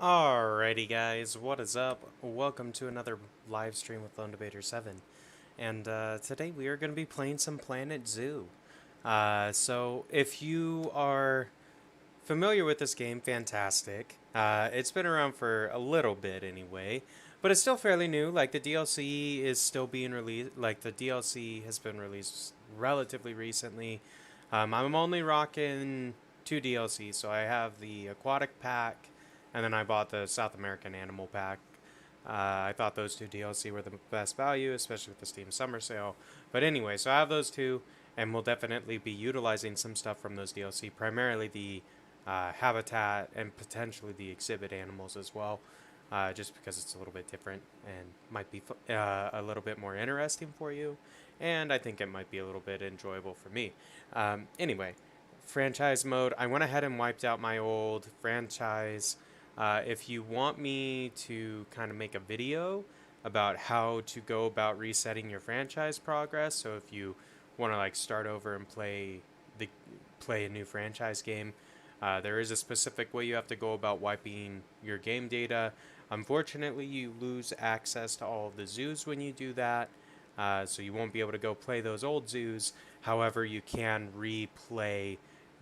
Alrighty guys, what is up? Welcome to another live stream with Debater7. And today we are going to be playing some Planet Zoo. So if you are familiar with this game, fantastic. It's been around for a little bit anyway, but it's still fairly new. Like the DLC is still being released, like the DLC has been released relatively recently. I'm only rocking two DLCs, so I have the Aquatic Pack, and then I bought the South American Animal Pack. I thought those two DLC were the best value, especially with the Steam Summer Sale. But anyway, so I have those two, and we'll definitely be utilizing some stuff from those DLC, primarily the habitat and potentially the exhibit animals as well, just because it's a little bit different and might be a little bit more interesting for you, and I think it might be a little bit enjoyable for me. Anyway, franchise mode. I went ahead and wiped out my old franchise. If you want me to kind of make a video about how to go about resetting your franchise progress, so if you want to like start over and play a new franchise game, there is a specific way you have to go about wiping your game data. Unfortunately, you lose access to all of the zoos when you do that, so you won't be able to go play those old zoos. However, you can replay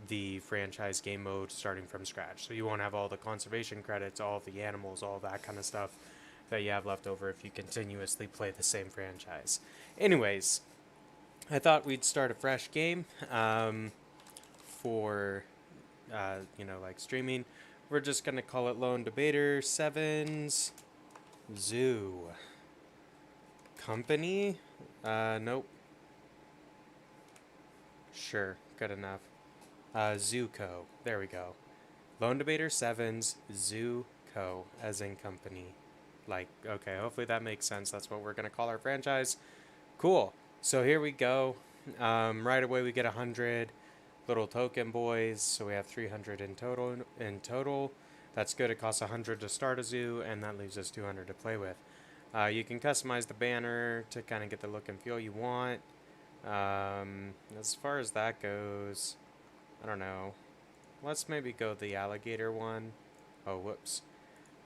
the franchise game mode starting from scratch. So you won't have all the conservation credits, all of the animals, all that kind of stuff that you have left over if you continuously play the same franchise. Anyways, I thought we'd start a fresh game for like streaming. We're just gonna call it Lone Debater 7's Zoo Company. Nope. Sure, good enough. Zuko. There we go. Lone Debater 7's Zoo Co. as in company. Like, okay, hopefully that makes sense. That's what we're gonna call our franchise. Cool. So here we go. Right away we get 100 little token boys, so we have 300 in total. That's good. It costs 100 to start a zoo, and that leaves us 200 to play with. You can customize the banner to kind of get the look and feel you want. As far as that goes, I don't know. Let's maybe go the alligator one. Oh, whoops.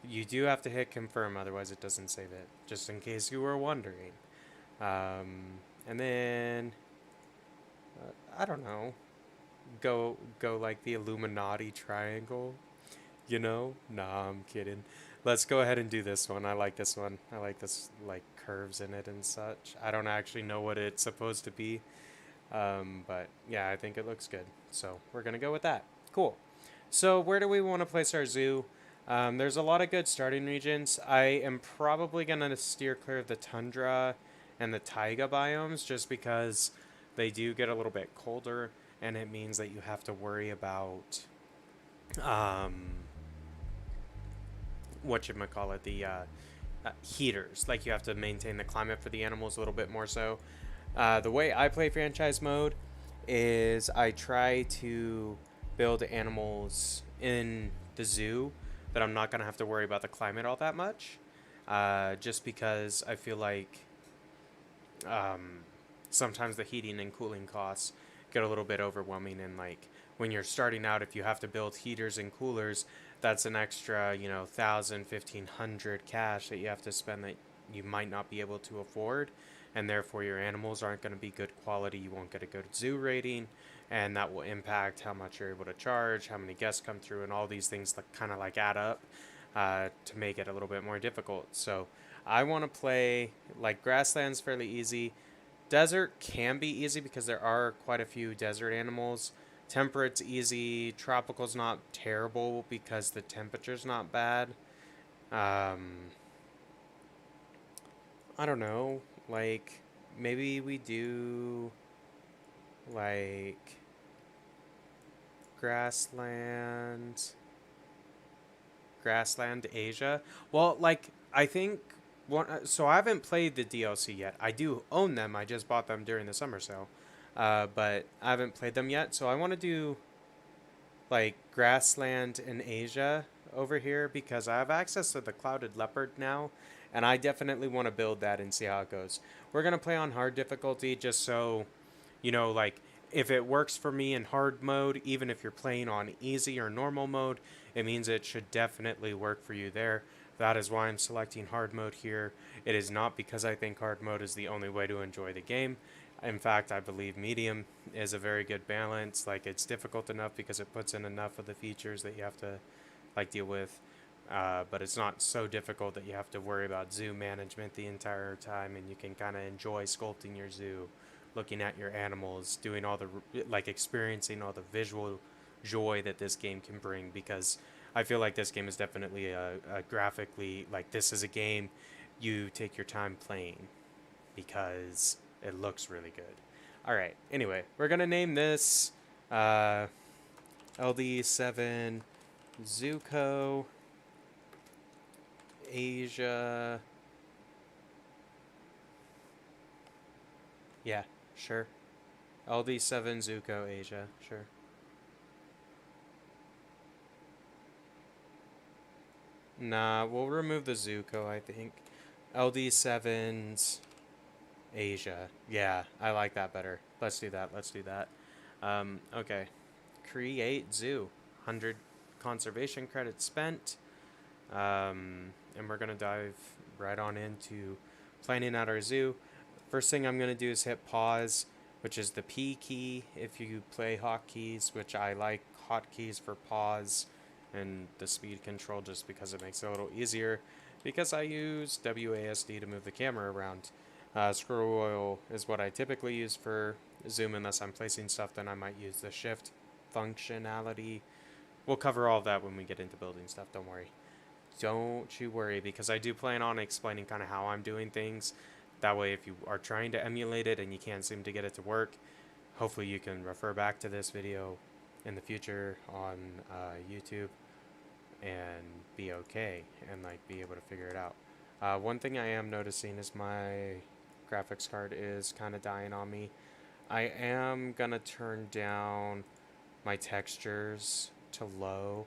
You do have to hit confirm, otherwise it doesn't save it, just in case you were wondering. And then, I don't know. Go like the Illuminati triangle, you know? Nah, I'm kidding. Let's go ahead and do this one. I like this one. I like this like curves in it and such. I don't actually know what it's supposed to be, but yeah, I think it looks good. So we're gonna go with that. Cool. So where do we want to place our zoo? There's a lot of good starting regions. I am probably gonna steer clear of the tundra and the taiga biomes just because they do get a little bit colder, and it means that you have to worry about um, what you might call it, the heaters. Like you have to maintain the climate for the animals a little bit more so. The way I play franchise mode is I try to build animals in the zoo that I'm not gonna have to worry about the climate all that much. Just because I feel like sometimes the heating and cooling costs get a little bit overwhelming, and like when you're starting out, if you have to build heaters and coolers, that's an extra 1,000, 1,500 cash that you have to spend that you might not be able to afford, and therefore your animals aren't going to be good quality. You won't get a good zoo rating, and that will impact how much you're able to charge, how many guests come through, and all these things that kind of like add up to make it a little bit more difficult. So I want to play like grasslands fairly easy. Desert can be easy because there are quite a few desert animals. Temperate's easy. Tropical's not terrible because the temperature's not bad. Um, I don't know. Like, maybe we do like grassland, grassland Asia. Well, like I think one. So I haven't played the DLC yet. I do own them. I just bought them during the summer sale, but I haven't played them yet. So I want to do like grassland in Asia over here because I have access to the clouded leopard now, and I definitely want to build that and see how it goes. We're gonna play on hard difficulty just so like if it works for me in hard mode, even if you're playing on easy or normal mode, it means it should definitely work for you there. That is why I'm selecting hard mode here. It is not because I think hard mode is the only way to enjoy the game. In fact, I believe medium is a very good balance. Like, it's difficult enough because it puts in enough of the features that you have to like deal with, but it's not so difficult that you have to worry about zoo management the entire time, and you can kind of enjoy sculpting your zoo, looking at your animals, doing all the like experiencing all the visual joy that this game can bring. Because I feel like this game is definitely a graphically, like, this is a game you take your time playing because it looks really good. All right. Anyway, we're gonna name this LD7 Zuko Asia. Yeah, sure. LD7 Zuko Asia, sure. Nah, we'll remove the Zuko, I think. LD7's Asia. Yeah, I like that better. Let's do that. Let's do that. Okay. Create zoo. 100 conservation credits spent. And we're going to dive right on into planning out our zoo. First thing I'm going to do is hit pause, which is the P key if you play hotkeys, which I like hotkeys for pause and the speed control just because it makes it a little easier, because I use WASD to move the camera around. Scroll wheel is what I typically use for zoom. Unless I'm placing stuff, then I might use the shift functionality. We'll cover all of that when we get into building stuff, don't worry. Don't you worry, because I do plan on explaining kind of how I'm doing things. That way, if you are trying to emulate it and you can't seem to get it to work, hopefully you can refer back to this video in the future on YouTube and be okay and like be able to figure it out. One thing I am noticing is my graphics card is kind of dying on me. I am gonna turn down my textures to low,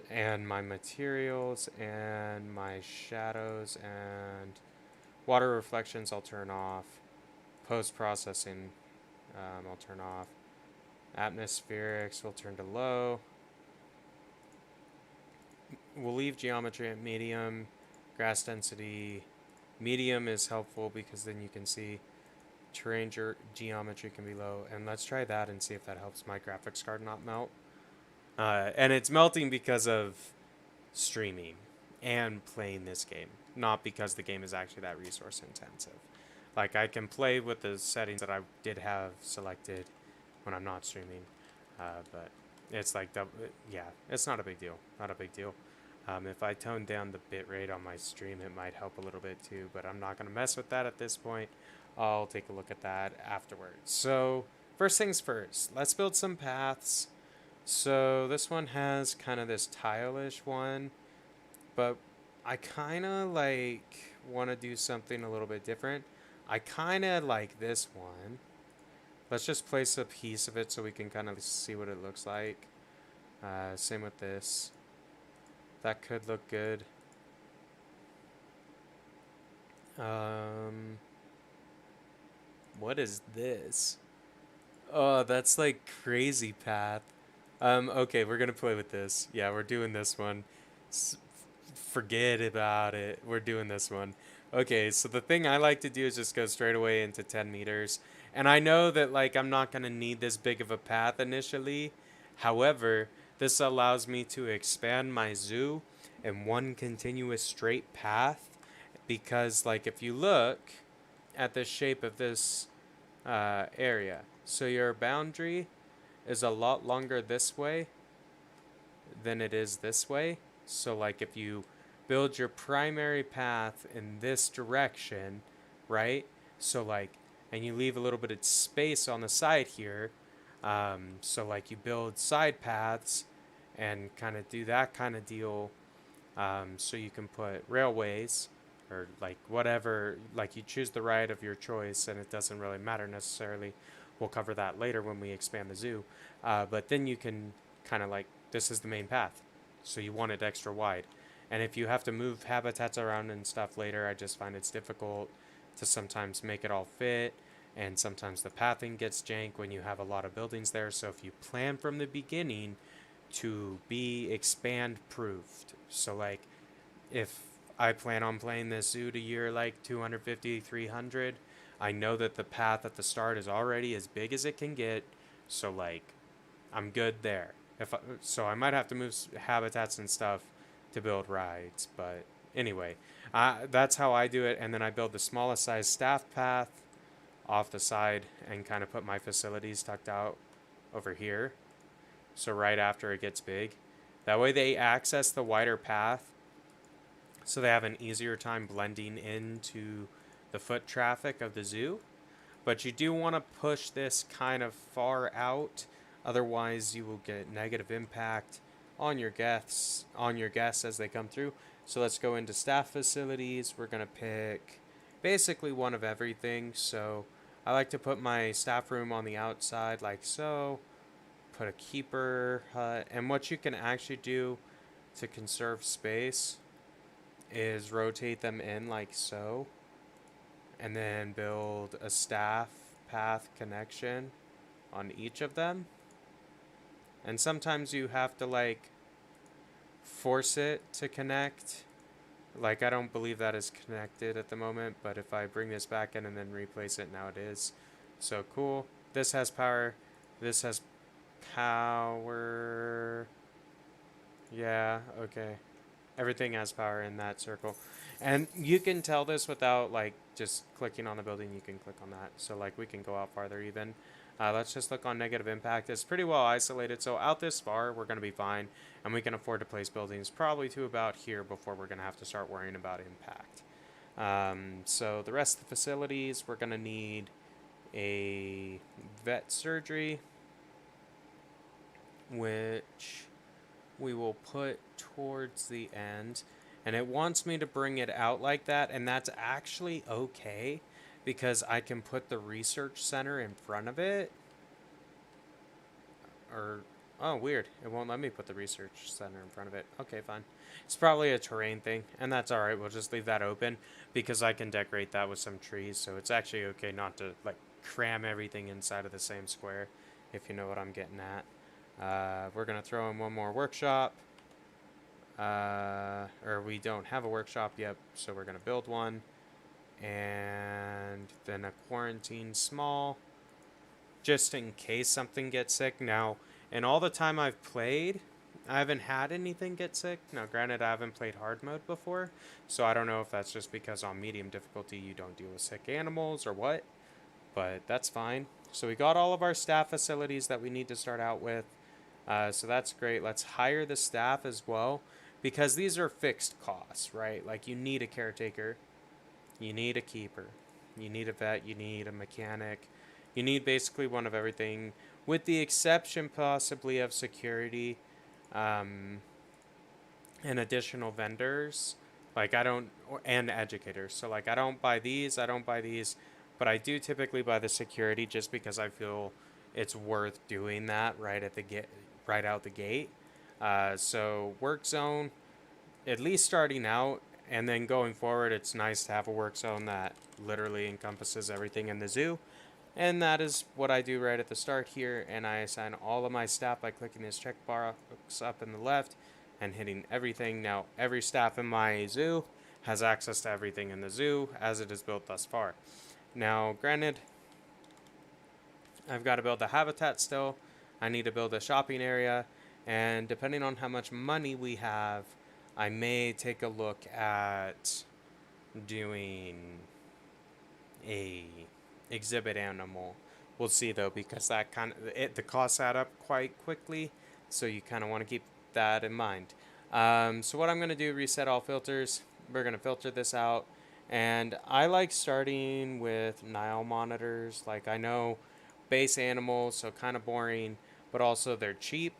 and my materials and my shadows and water reflections I'll turn off. Post-processing I'll turn off. Atmospherics will turn to low. We'll leave geometry at medium. Grass density, medium is helpful because then you can see terrain geometry can be low. And let's try that and see if that helps my graphics card not melt. And it's melting because of streaming and playing this game, not because the game is actually that resource intensive. Like, I can play with the settings that I did have selected when I'm not streaming, but it's like, yeah, it's not a big deal. Not a big deal. If I tone down the bitrate on my stream, it might help a little bit too, but I'm not going to mess with that at this point. I'll take a look at that afterwards. So, first things first, let's build some paths. So, this one has kind of this tile-ish one, but I kind of like want to do something a little bit different. I kind of like this one. Let's just place a piece of it so we can kind of see what it looks like. Same with this. That could look good. What is this? Oh, that's like crazy path. Okay, we're gonna play with this. Yeah, we're doing this one. Forget about it. We're doing this one. Okay, so the thing I like to do is just go straight away into 10 meters. And I know that, like, I'm not gonna need this big of a path initially. However, this allows me to expand my zoo in one continuous straight path, because, like, if you look at the shape of this area, so your boundary is a lot longer this way than it is this way. So, like, if you build your primary path in this direction, right? So, like, and you leave a little bit of space on the side here. So, like, you build side paths and kind of do that kind of deal. So you can put railways or like whatever, like you choose the ride of your choice, and it doesn't really matter necessarily. We'll cover that later when we expand the zoo. But then you can kind of like, this is the main path. So you want it extra wide. And if you have to move habitats around and stuff later, I just find it's difficult to sometimes make it all fit. and sometimes the pathing gets jank when you have a lot of buildings there. So if you plan from the beginning to be expand proofed, so like if I plan on playing this zoo to year like 250, 300, I know that the path at the start is already as big as it can get. So like I'm good there. So I might have to move habitats and stuff to build rides, but anyway, that's how I do it. And then I build the smallest size staff path off the side and kind of put my facilities tucked out over here. So right after it gets big, that way they access the wider path, so they have an easier time blending into the foot traffic of the zoo. But you do want to push this kind of far out, otherwise you will get negative impact on your guests as they come through. So let's go into staff facilities. We're going to pick basically one of everything. So I like to put my staff room on the outside like so. Put a keeper hut. And what you can actually do to conserve space is rotate them in like so, and then build a staff path connection on each of them. And sometimes you have to like force it to connect. Like I don't believe that is connected at the moment, but if I bring this back in and then replace it, now it is. So cool. This has power. This has power. Yeah, okay. Everything has power in that circle. And you can tell this without like just clicking on the building. You can click on that. So like we can go out farther even. Let's just look on negative impact. It's pretty well isolated. So out this far, we're going to be fine. And we can afford to place buildings probably to about here before we're going to have to start worrying about impact. So the rest of the facilities, we're going to need a vet surgery, which we will put towards the end. And it wants me to bring it out like that, and that's actually okay because I can put the research center in front of it. Or, oh, weird. It won't let me put the research center in front of it. Okay, fine. It's probably a terrain thing, and that's alright. We'll just leave that open because I can decorate that with some trees, so it's actually okay not to, like, cram everything inside of the same square, if you know what I'm getting at. We're going to throw in one more workshop. Or we don't have a workshop yet, so we're going to build one. And then a quarantine small, just in case something gets sick. Now, in all the time I've played, I haven't had anything get sick. Now, granted, I haven't played hard mode before, so I don't know if that's just because on medium difficulty you don't deal with sick animals or what, but that's fine. So we got all of our staff facilities that we need to start out with. So that's great. Let's hire the staff as well, because these are fixed costs, right? Like you need a caretaker, you need a keeper, you need a vet, you need a mechanic, you need basically one of everything, with the exception possibly of security, and additional vendors. Like and educators. So like I don't buy these, but I do typically buy the security just because I feel it's worth doing that right out the gate. So work zone, at least starting out, and then going forward, it's nice to have a work zone that literally encompasses everything in the zoo. And that is what I do right at the start here, and I assign all of my staff by clicking this checkbox up in the left and hitting everything. Now, every staff in my zoo has access to everything in the zoo as it is built thus far. Now, granted, I've got to build a habitat still. I need to build a shopping area, and depending on how much money we have, I may take a look at doing a exhibit animal. We'll see though, because that the costs add up quite quickly, so you kind of want to keep that in mind. So what I'm going to do, reset all filters. We're going to filter this out, and I like starting with Nile monitors. Like I know base animals, so kind of boring, but also they're cheap,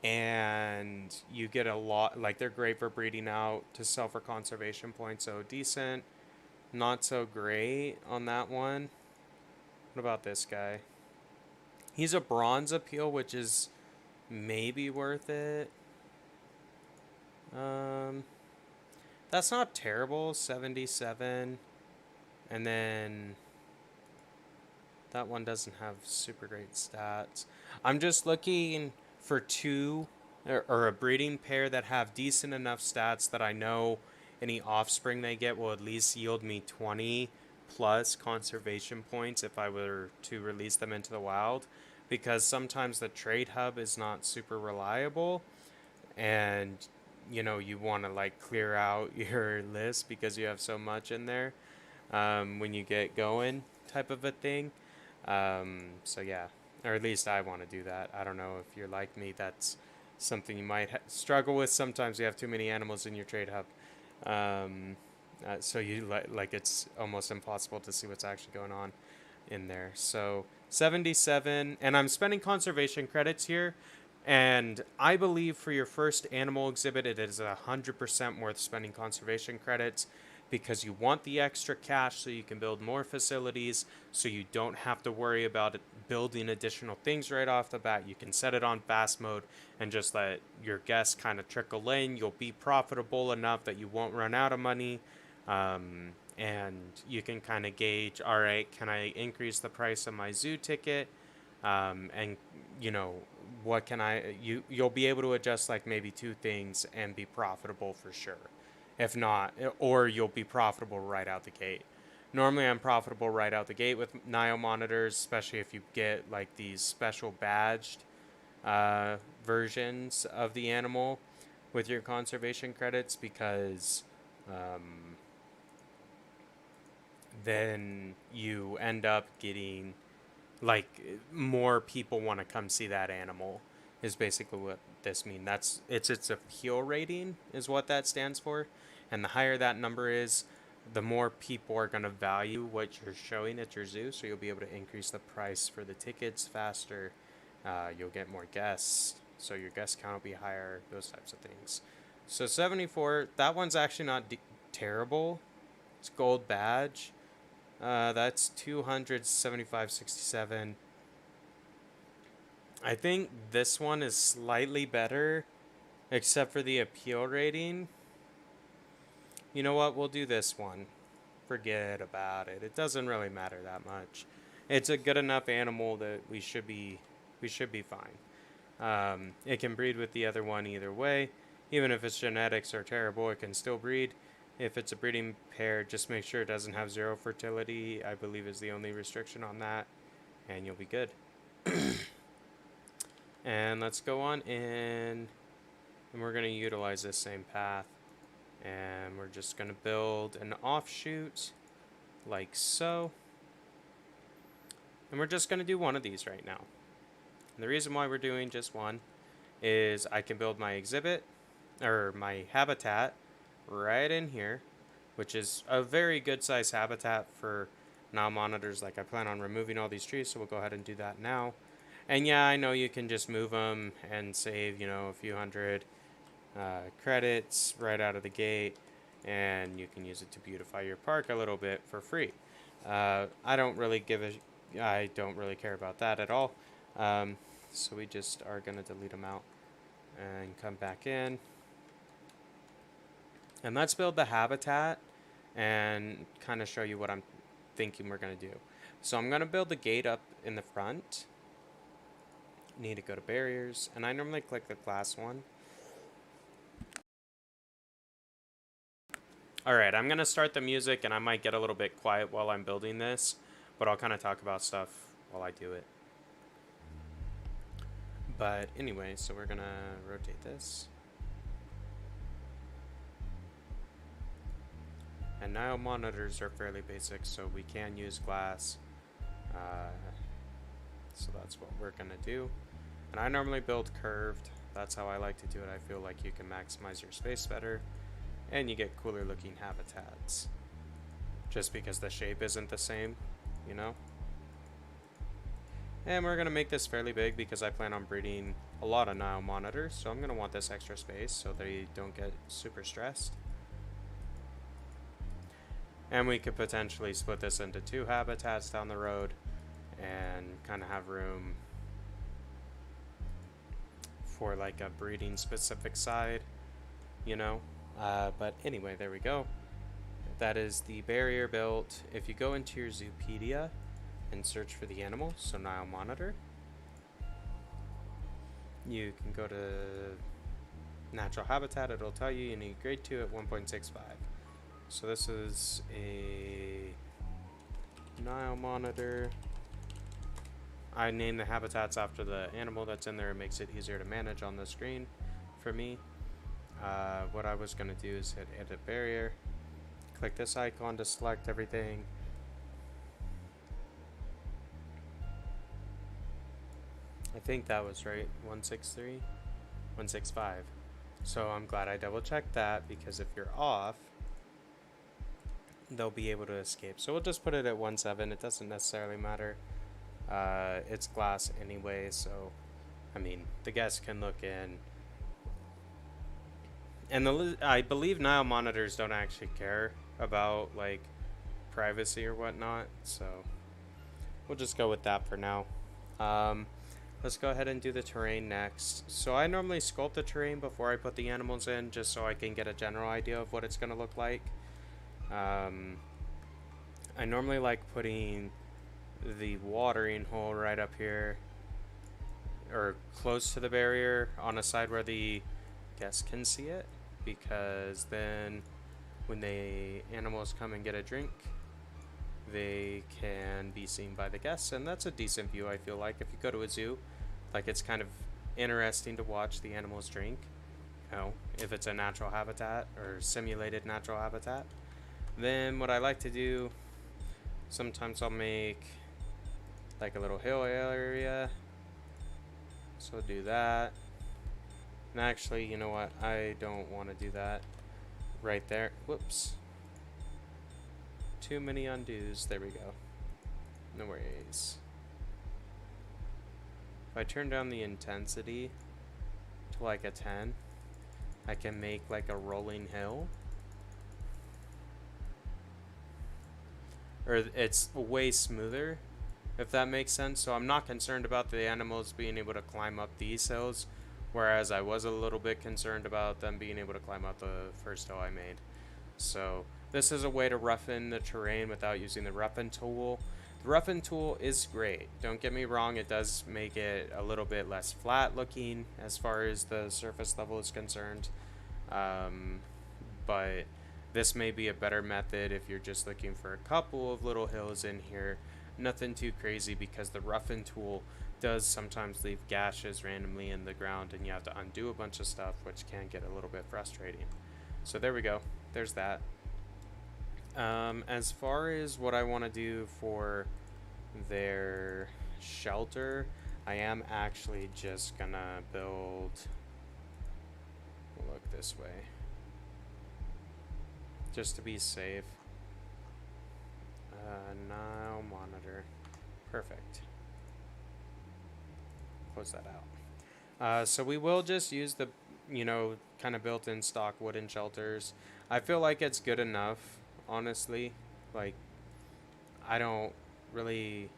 and you get a lot, like they're great for breeding out to sell for conservation points. So decent, not so great on that one. What about this guy? He's a bronze appeal, which is maybe worth it. That's not terrible. 77. And then that one doesn't have super great stats. I'm just looking for two or a breeding pair that have decent enough stats that I know any offspring they get will at least yield me 20 plus conservation points if I were to release them into the wild, because sometimes the trade hub is not super reliable, and you want to like clear out your list because you have so much in there when you get going, type of a thing. So yeah, or at least I want to do that. I don't know if you're like me. That's something you might struggle with. Sometimes you have too many animals in your trade hub. So you like it's almost impossible to see what's actually going on in there. So 77, and I'm spending conservation credits here. And I believe for your first animal exhibit, it is 100% worth spending conservation credits, because you want the extra cash so you can build more facilities, so you don't have to worry about building additional things right off the bat. You can set it on fast mode and just let your guests kind of trickle in. You'll be profitable enough that you won't run out of money. And you can kind of gauge, all right, can I increase the price of my zoo ticket? And what can you'll be able to adjust like maybe two things and be profitable for sure. If not, or you'll be profitable right out the gate. Normally I'm profitable right out the gate with Nile monitors, especially if you get like these special badged versions of the animal with your conservation credits, because then you end up getting like more people want to come see that animal, is basically what this means. Its appeal rating is what that stands for, and the higher that number is, the more people are going to value what you're showing at your zoo, so you'll be able to increase the price for the tickets faster. You'll get more guests, so your guest count will be higher, those types of things. So 74, that one's actually not terrible. It's gold badge. That's 275.67. I think this one is slightly better, except for the appeal rating. You know what? We'll do this one. Forget about it. It doesn't really matter that much. It's a good enough animal that we should be fine. It can breed with the other one either way. Even if its genetics are terrible, it can still breed. If it's a breeding pair, just make sure it doesn't have 0 fertility, I believe is the only restriction on that, and you'll be good. And let's go on in, and we're going to utilize this same path, and we're just going to build an offshoot like so, and we're just going to do one of these right now. And the reason why we're doing just one is I can build my exhibit, or my habitat, right in here, which is a very good size habitat for Nile monitors. Like, I plan on removing all these trees, so we'll go ahead and do that now. And yeah, I know you can just move them and save, a few hundred credits right out of the gate, and you can use it to beautify your park a little bit for free. I don't really care about that at all. So we just are going to delete them out and come back in. And let's build the habitat and kind of show you what I'm thinking we're going to do. So I'm going to build the gate up in the front. Need to go to barriers, and I normally click the glass one. Alright, I'm going to start the music, and I might get a little bit quiet while I'm building this, but I'll kind of talk about stuff while I do it. But anyway, so we're going to rotate this. And Nile monitors are fairly basic, so we can use glass. So that's what we're going to do. And I normally build curved. That's how I like to do it. I feel like you can maximize your space better, and you get cooler looking habitats. Just because the shape isn't the same, And we're going to make this fairly big because I plan on breeding a lot of Nile monitors, so I'm going to want this extra space so they don't get super stressed. And we could potentially split this into 2 habitats down the road and kind of have room for like a breeding specific side, But anyway, there we go. That is the barrier built. If you go into your Zoopedia and search for the animal. So Nile monitor. You can go to natural habitat. It'll tell you need grade 2 at 1.65. So this is a Nile monitor. I name the habitats after the animal that's in there. It makes it easier to manage on the screen for me. What I was going to do is hit edit barrier. Click this icon to select everything. I think that was right, 163, 165. So I'm glad I double checked that, because if you're off, they'll be able to escape. So we'll just put it at 1.7. It doesn't necessarily matter. It's glass anyway, so I mean, the guests can look in. And I believe Nile monitors don't actually care about like privacy or whatnot, so we'll just go with that for now. Let's go ahead and do the terrain next. So I normally sculpt the terrain before I put the animals in, just so I can get a general idea of what it's going to look like. I normally like putting the watering hole right up here, or close to the barrier on a side where the guests can see it, because then when the animals come and get a drink, they can be seen by the guests, and that's a decent view. I feel like if you go to a zoo, like, it's kind of interesting to watch the animals drink, you know, if it's a natural habitat or simulated natural habitat. Then what I like to do, sometimes I'll make like a little hill area, so I'll do that. And actually, you know what, I don't want to do that right there. Whoops, too many undos. There we go. No worries. If I turn down the intensity to like a 10, I can make like a rolling hill. Or it's way smoother, if that makes sense. So I'm not concerned about the animals being able to climb up these hills, whereas I was a little bit concerned about them being able to climb up the first hill I made. So this is a way to roughen the terrain without using the roughen tool. The roughen tool is great, don't get me wrong. It does make it a little bit less flat looking as far as the surface level is concerned, but this may be a better method if you're just looking for a couple of little hills in here. Nothing too crazy, because the roughen tool does sometimes leave gashes randomly in the ground, and you have to undo a bunch of stuff, which can get a little bit frustrating. So there we go, there's that. As far as what I want to do for their shelter, I am actually just gonna build, we'll look this way, just to be safe. Nile monitor, perfect. Close that out. So we will just use the, you know, kind of built-in stock wooden shelters. I feel like it's good enough, honestly. Like, I don't really,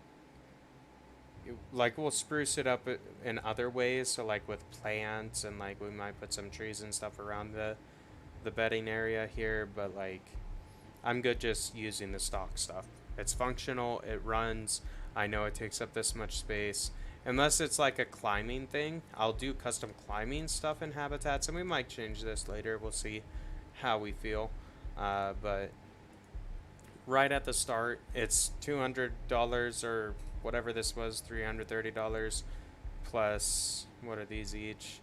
like, we'll spruce it up in other ways, so like with plants, and like we might put some trees and stuff around the bedding area here, but like I'm good just using the stock stuff. It's functional, it runs. I know it takes up this much space. Unless it's like a climbing thing, I'll do custom climbing stuff in habitats, and we might change this later. We'll see how we feel. But right at the start, it's $200 or whatever this was, $330 plus, what are these each?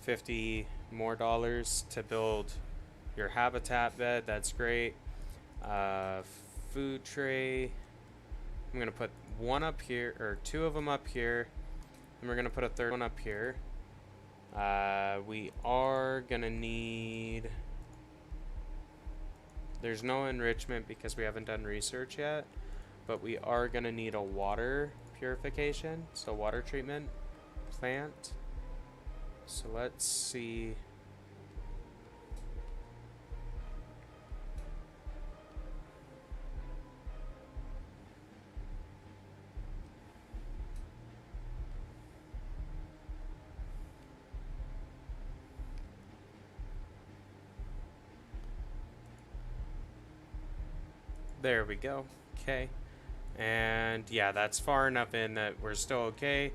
$50 more to build your habitat bed. That's great. Food tray, I'm gonna put one up here, or two of them up here, and we're gonna put a third one up here. We are gonna need, there's no enrichment because we haven't done research yet, but we are gonna need a water purification, so water treatment plant. So let's see. There we go. Okay. And yeah, that's far enough in that we're still okay.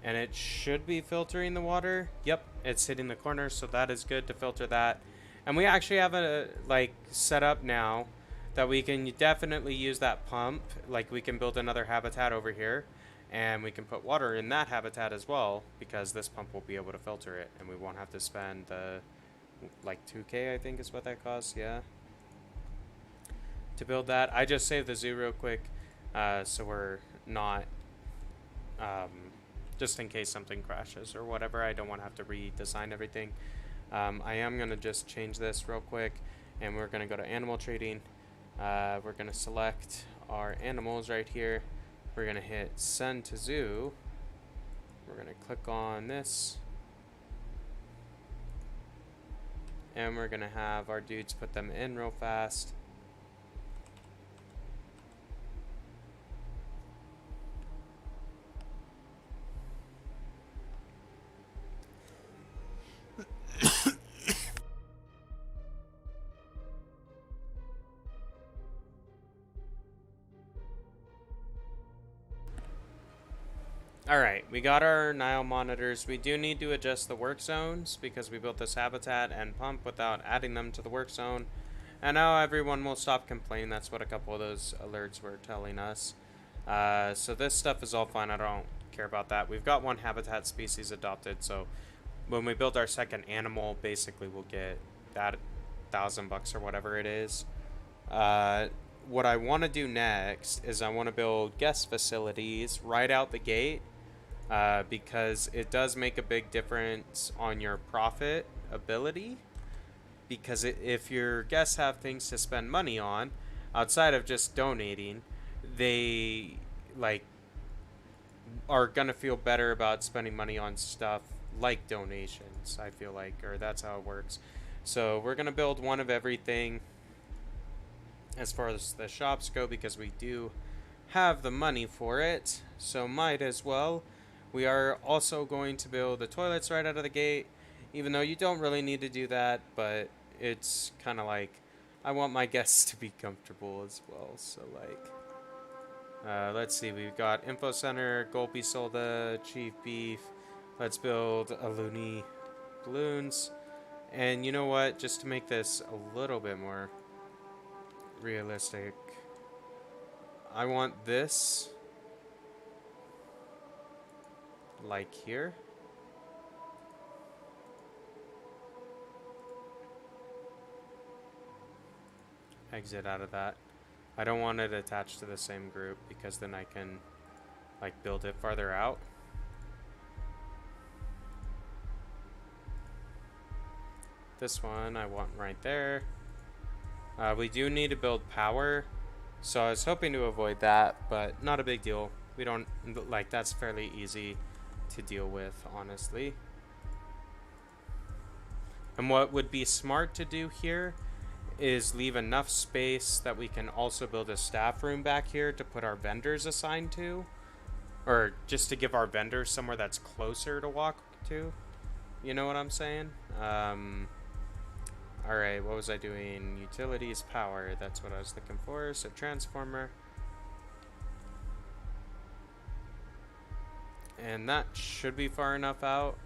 And it should be filtering the water. Yep, it's hitting the corner, so that is good to filter that. And we actually have a like set up now that we can definitely use that pump. Like we can build another habitat over here, and we can put water in that habitat as well, because this pump will be able to filter it, and we won't have to spend like 2K, I think is what that costs. Yeah, to build that. I just saved the zoo real quick, so we're not just in case something crashes or whatever. I don't want to have to redesign everything. I am going to just change this real quick, and we're going to go to animal trading. We're going to select our animals right here. We're going to hit send to zoo. We're going to click on this, and we're going to have our dudes put them in real fast. Alright, we got our Nile monitors. We do need to adjust the work zones because we built this habitat and pump without adding them to the work zone. And now everyone will stop complaining. That's what a couple of those alerts were telling us. So this stuff is all fine. I don't care about that. We've got one habitat species adopted, so when we build our second animal, basically we'll get that $1,000 or whatever it is. What I want to do next is I want to build guest facilities right out the gate. Because it does make a big difference on your profit ability. Because if your guests have things to spend money on outside of just donating, they like are gonna feel better about spending money on stuff like donations, I feel like, or that's how it works. So we're gonna build one of everything as far as the shops go, because we do have the money for it, so might as well. We are also going to build the toilets right out of the gate, even though you don't really need to do that, but it's kind of like, I want my guests to be comfortable as well. So like, let's see, we've got Info Center, Gulpy Solda, Chief Beef. Let's build a Looney Balloons. And you know what, just to make this a little bit more realistic, I want this like here. Exit out of that. I don't want it attached to the same group because then I can like build it farther out. This one I want right there. We do need to build power, so I was hoping to avoid that, but not a big deal. We don't like, that's fairly easy to deal with, honestly. And what would be smart to do here is leave enough space that we can also build a staff room back here to put our vendors assigned to, or just to give our vendors somewhere that's closer to walk to. You know what I'm saying? Alright, what was I doing? Utilities, power, that's what I was looking for. So transformer. And that should be far enough out.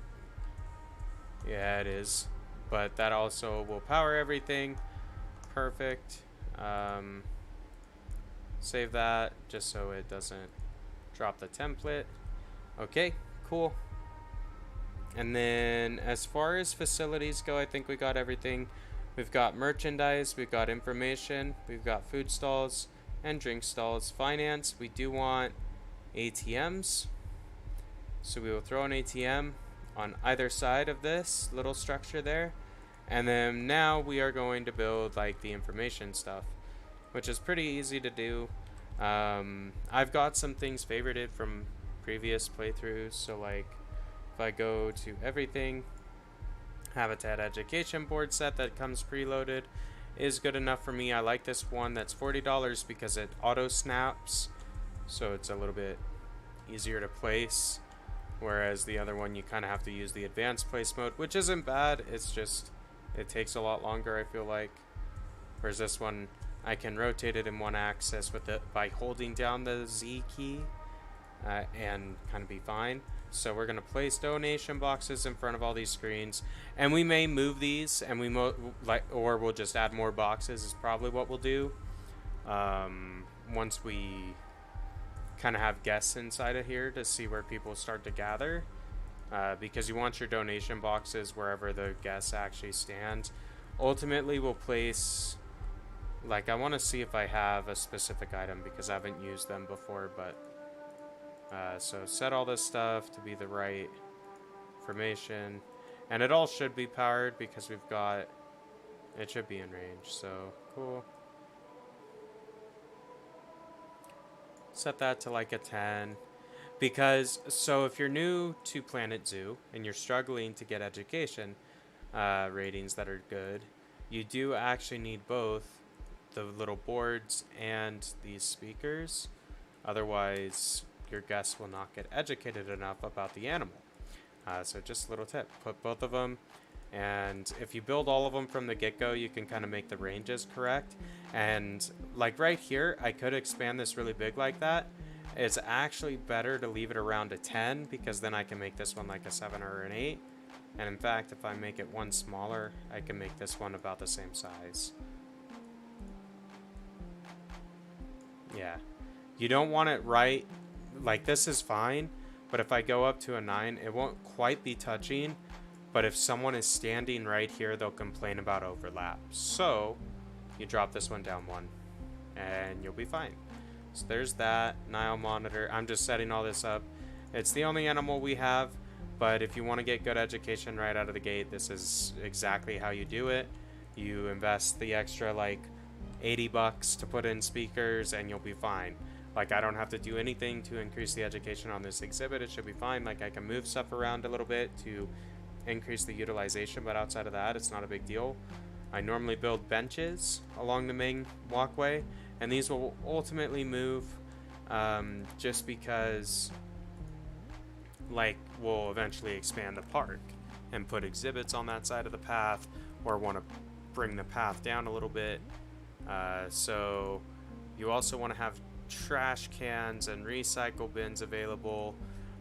Yeah, it is. But that also will power everything. Perfect. Save that just so it doesn't drop the template. Okay, cool. And then as far as facilities go, I think we got everything. We've got merchandise, we've got information, we've got food stalls and drink stalls. Finance, we do want ATMs. So we will throw an ATM on either side of this little structure there. And then now we are going to build like the information stuff, which is pretty easy to do. I've got some things favorited from previous playthroughs. So like if I go to everything, Habitat Education board set that comes preloaded is good enough for me. I like this one that's $40 because it auto snaps, so it's a little bit easier to place. Whereas the other one, you kind of have to use the advanced place mode, which isn't bad. It's just, it takes a lot longer, I feel like. Whereas this one, I can rotate it in one axis with it by holding down the Z key and kind of be fine. So we're going to place donation boxes in front of all these screens, and we may move these, and or we'll just add more boxes is probably what we'll do once we kind of have guests inside of here to see where people start to gather, because you want your donation boxes wherever the guests actually stand. Ultimately, we'll place, like, I want to see if I have a specific item because I haven't used them before, but so set all this stuff to be the right formation, and it all should be powered because we've got, it should be in range, so cool. Set that to like a 10, because so if you're new to Planet Zoo and you're struggling to get education ratings that are good, you do actually need both the little boards and these speakers. Otherwise, your guests will not get educated enough about the animal. So just a little tip, put both of them, and if you build all of them from the get-go, you can kind of make the ranges correct. And like right here, I could expand this really big like that. It's actually better to leave it around a 10, because then I can make this one like a 7 or an 8. And in fact, if I make it one smaller, I can make this one about the same size. Yeah, you don't want it right, like this is fine, but if I go up to a 9, it won't quite be touching, but if someone is standing right here, they'll complain about overlap. So you drop this one down 1 and you'll be fine. So there's that Nile monitor. I'm just setting all this up. It's the only animal we have, but if you want to get good education right out of the gate, this is exactly how you do it. You invest the extra like $80 to put in speakers and you'll be fine. Like, I don't have to do anything to increase the education on this exhibit. It should be fine. Like, I can move stuff around a little bit to increase the utilization, but outside of that, it's not a big deal. I normally build benches along the main walkway, and these will ultimately move just because, like, we'll eventually expand the park and put exhibits on that side of the path, or want to bring the path down a little bit. So you also want to have trash cans and recycle bins available.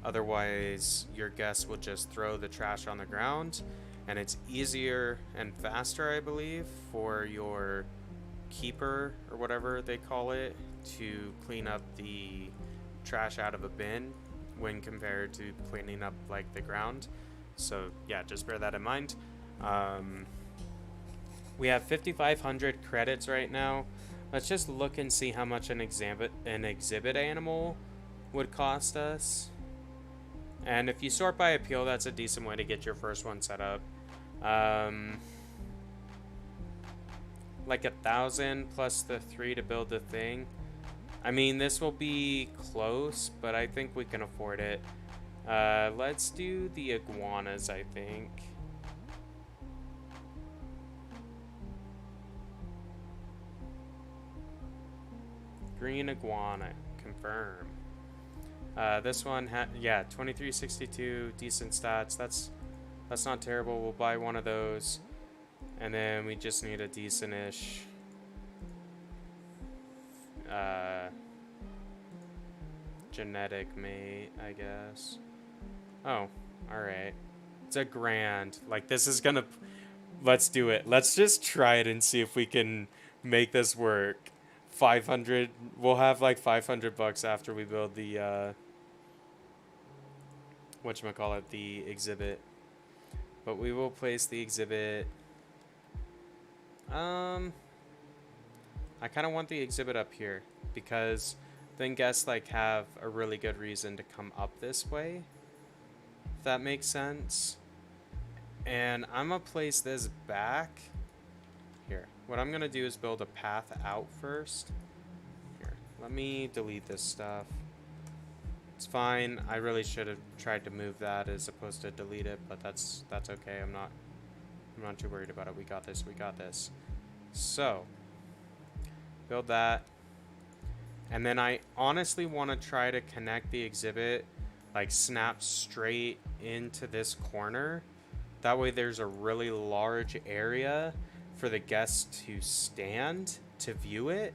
Otherwise, your guests will just throw the trash on the ground, and it's easier and faster, I believe, for your keeper or whatever they call it to clean up the trash out of a bin when compared to cleaning up like the ground. So yeah, just bear that in mind. We have 5,500 credits right now. Let's just look and see how much an exhibit animal would cost us. And if you sort by appeal, that's a decent way to get your first one set up. Like 1,000 plus the 3 to build the thing. I mean, this will be close, but I think we can afford it. Let's do the iguanas, I think. Green iguana, confirm. This one, yeah, 2362, decent stats. That's not terrible. We'll buy one of those, and then we just need a decent-ish genetic mate, I guess. Oh, all right. It's a grand. Like, this is gonna. Let's do it. Let's just try it and see if we can make this work. 500. We'll have like $500 after we build the whatchamacallit, the exhibit. But we will place the exhibit. I kind of want the exhibit up here because then guests like have a really good reason to come up this way, if that makes sense. And I'm gonna place this back here. What I'm gonna do is build a path out first. Here, let me delete this stuff. It's fine. I really should have tried to move that as opposed to delete it, but that's okay. I'm not too worried about it. We got this. We got this. So, build that. And then I honestly want to try to connect the exhibit, like snap straight into this corner. That way there's a really large area for the guests to stand to view it.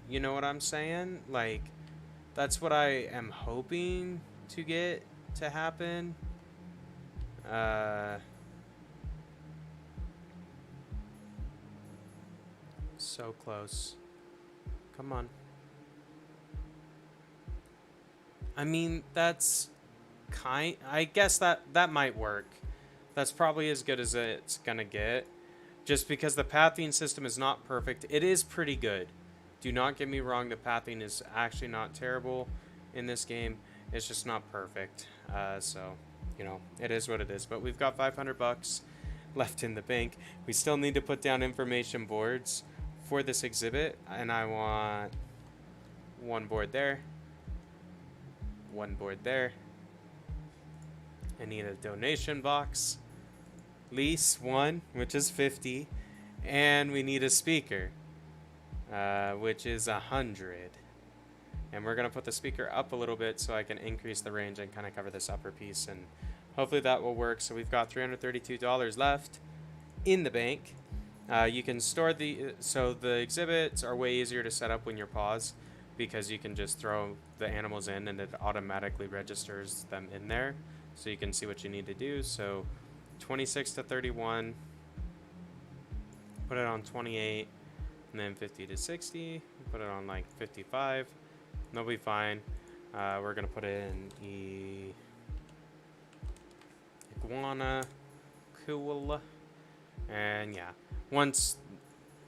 You know what I'm saying? Like, that's what I am hoping to get to happen. So close. Come on. I mean, that's I guess that might work. That's probably as good as it's gonna get. Just because the pathing system is not perfect. It is pretty good. Do not get me wrong, the pathing is actually not terrible in this game. It's just not perfect. So, you know, it is what it is. But we've got 500 bucks left in the bank. We still need to put down information boards for this exhibit. And I want one board there. One board there. I need a donation box. Lease one, which is 50. And we need a speaker, which is 100. And we're going to put the speaker up a little bit so I can increase the range and kind of cover this upper piece. And hopefully that will work. So we've got $332 left in the bank. You can store so the exhibits are way easier to set up when you're paused, because you can just throw the animals in and it automatically registers them in there. So you can see what you need to do. So 26 to 31, put it on 28, and then 50 to 60, put it on like 55. They'll be fine. We're gonna put it in Iguana, cool. And yeah, once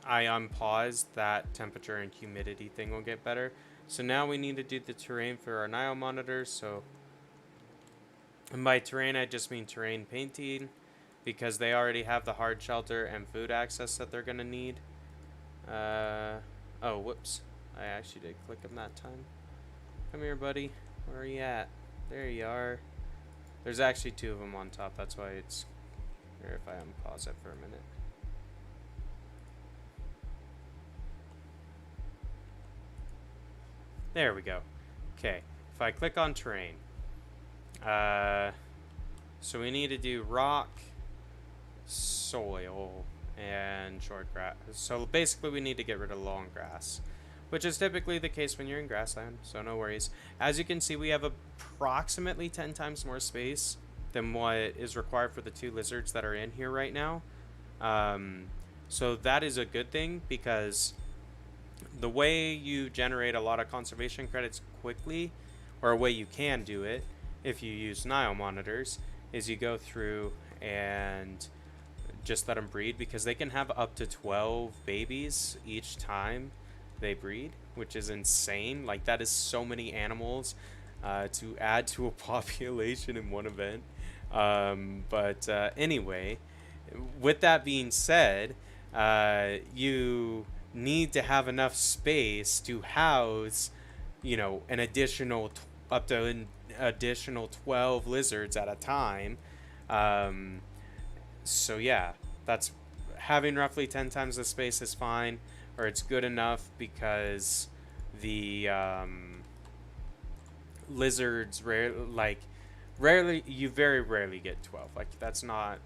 I unpause, that temperature and humidity thing will get better. So now we need to do the terrain for our Nile monitors. So, and by terrain I just mean terrain painting, because they already have the hard shelter and food access that they're gonna need. Oh, whoops. I actually did click them that time. Come here, buddy. Where are you at? There you are. There's actually two of them on top. That's why it's here if I unpause it for a minute. There we go. Okay. If I click on terrain. So we need to do rock, soil, and short grass. So basically we need to get rid of long grass, which is typically the case when you're in grassland, so no worries. As you can see, we have approximately 10 times more space than what is required for the two lizards that are in here right now. So that is a good thing, because the way you generate a lot of conservation credits quickly, or a way you can do it if you use Nile monitors, is you go through and just let them breed, because they can have up to 12 babies each time they breed, which is insane. Like, that is so many animals to add to a population in one event. Anyway, with that being said, you need to have enough space to house, you know, an additional up to an additional 12 lizards at a time. So yeah, that's having roughly 10 times the space is fine, or it's good enough, because the lizards very rarely get 12. Like, that's not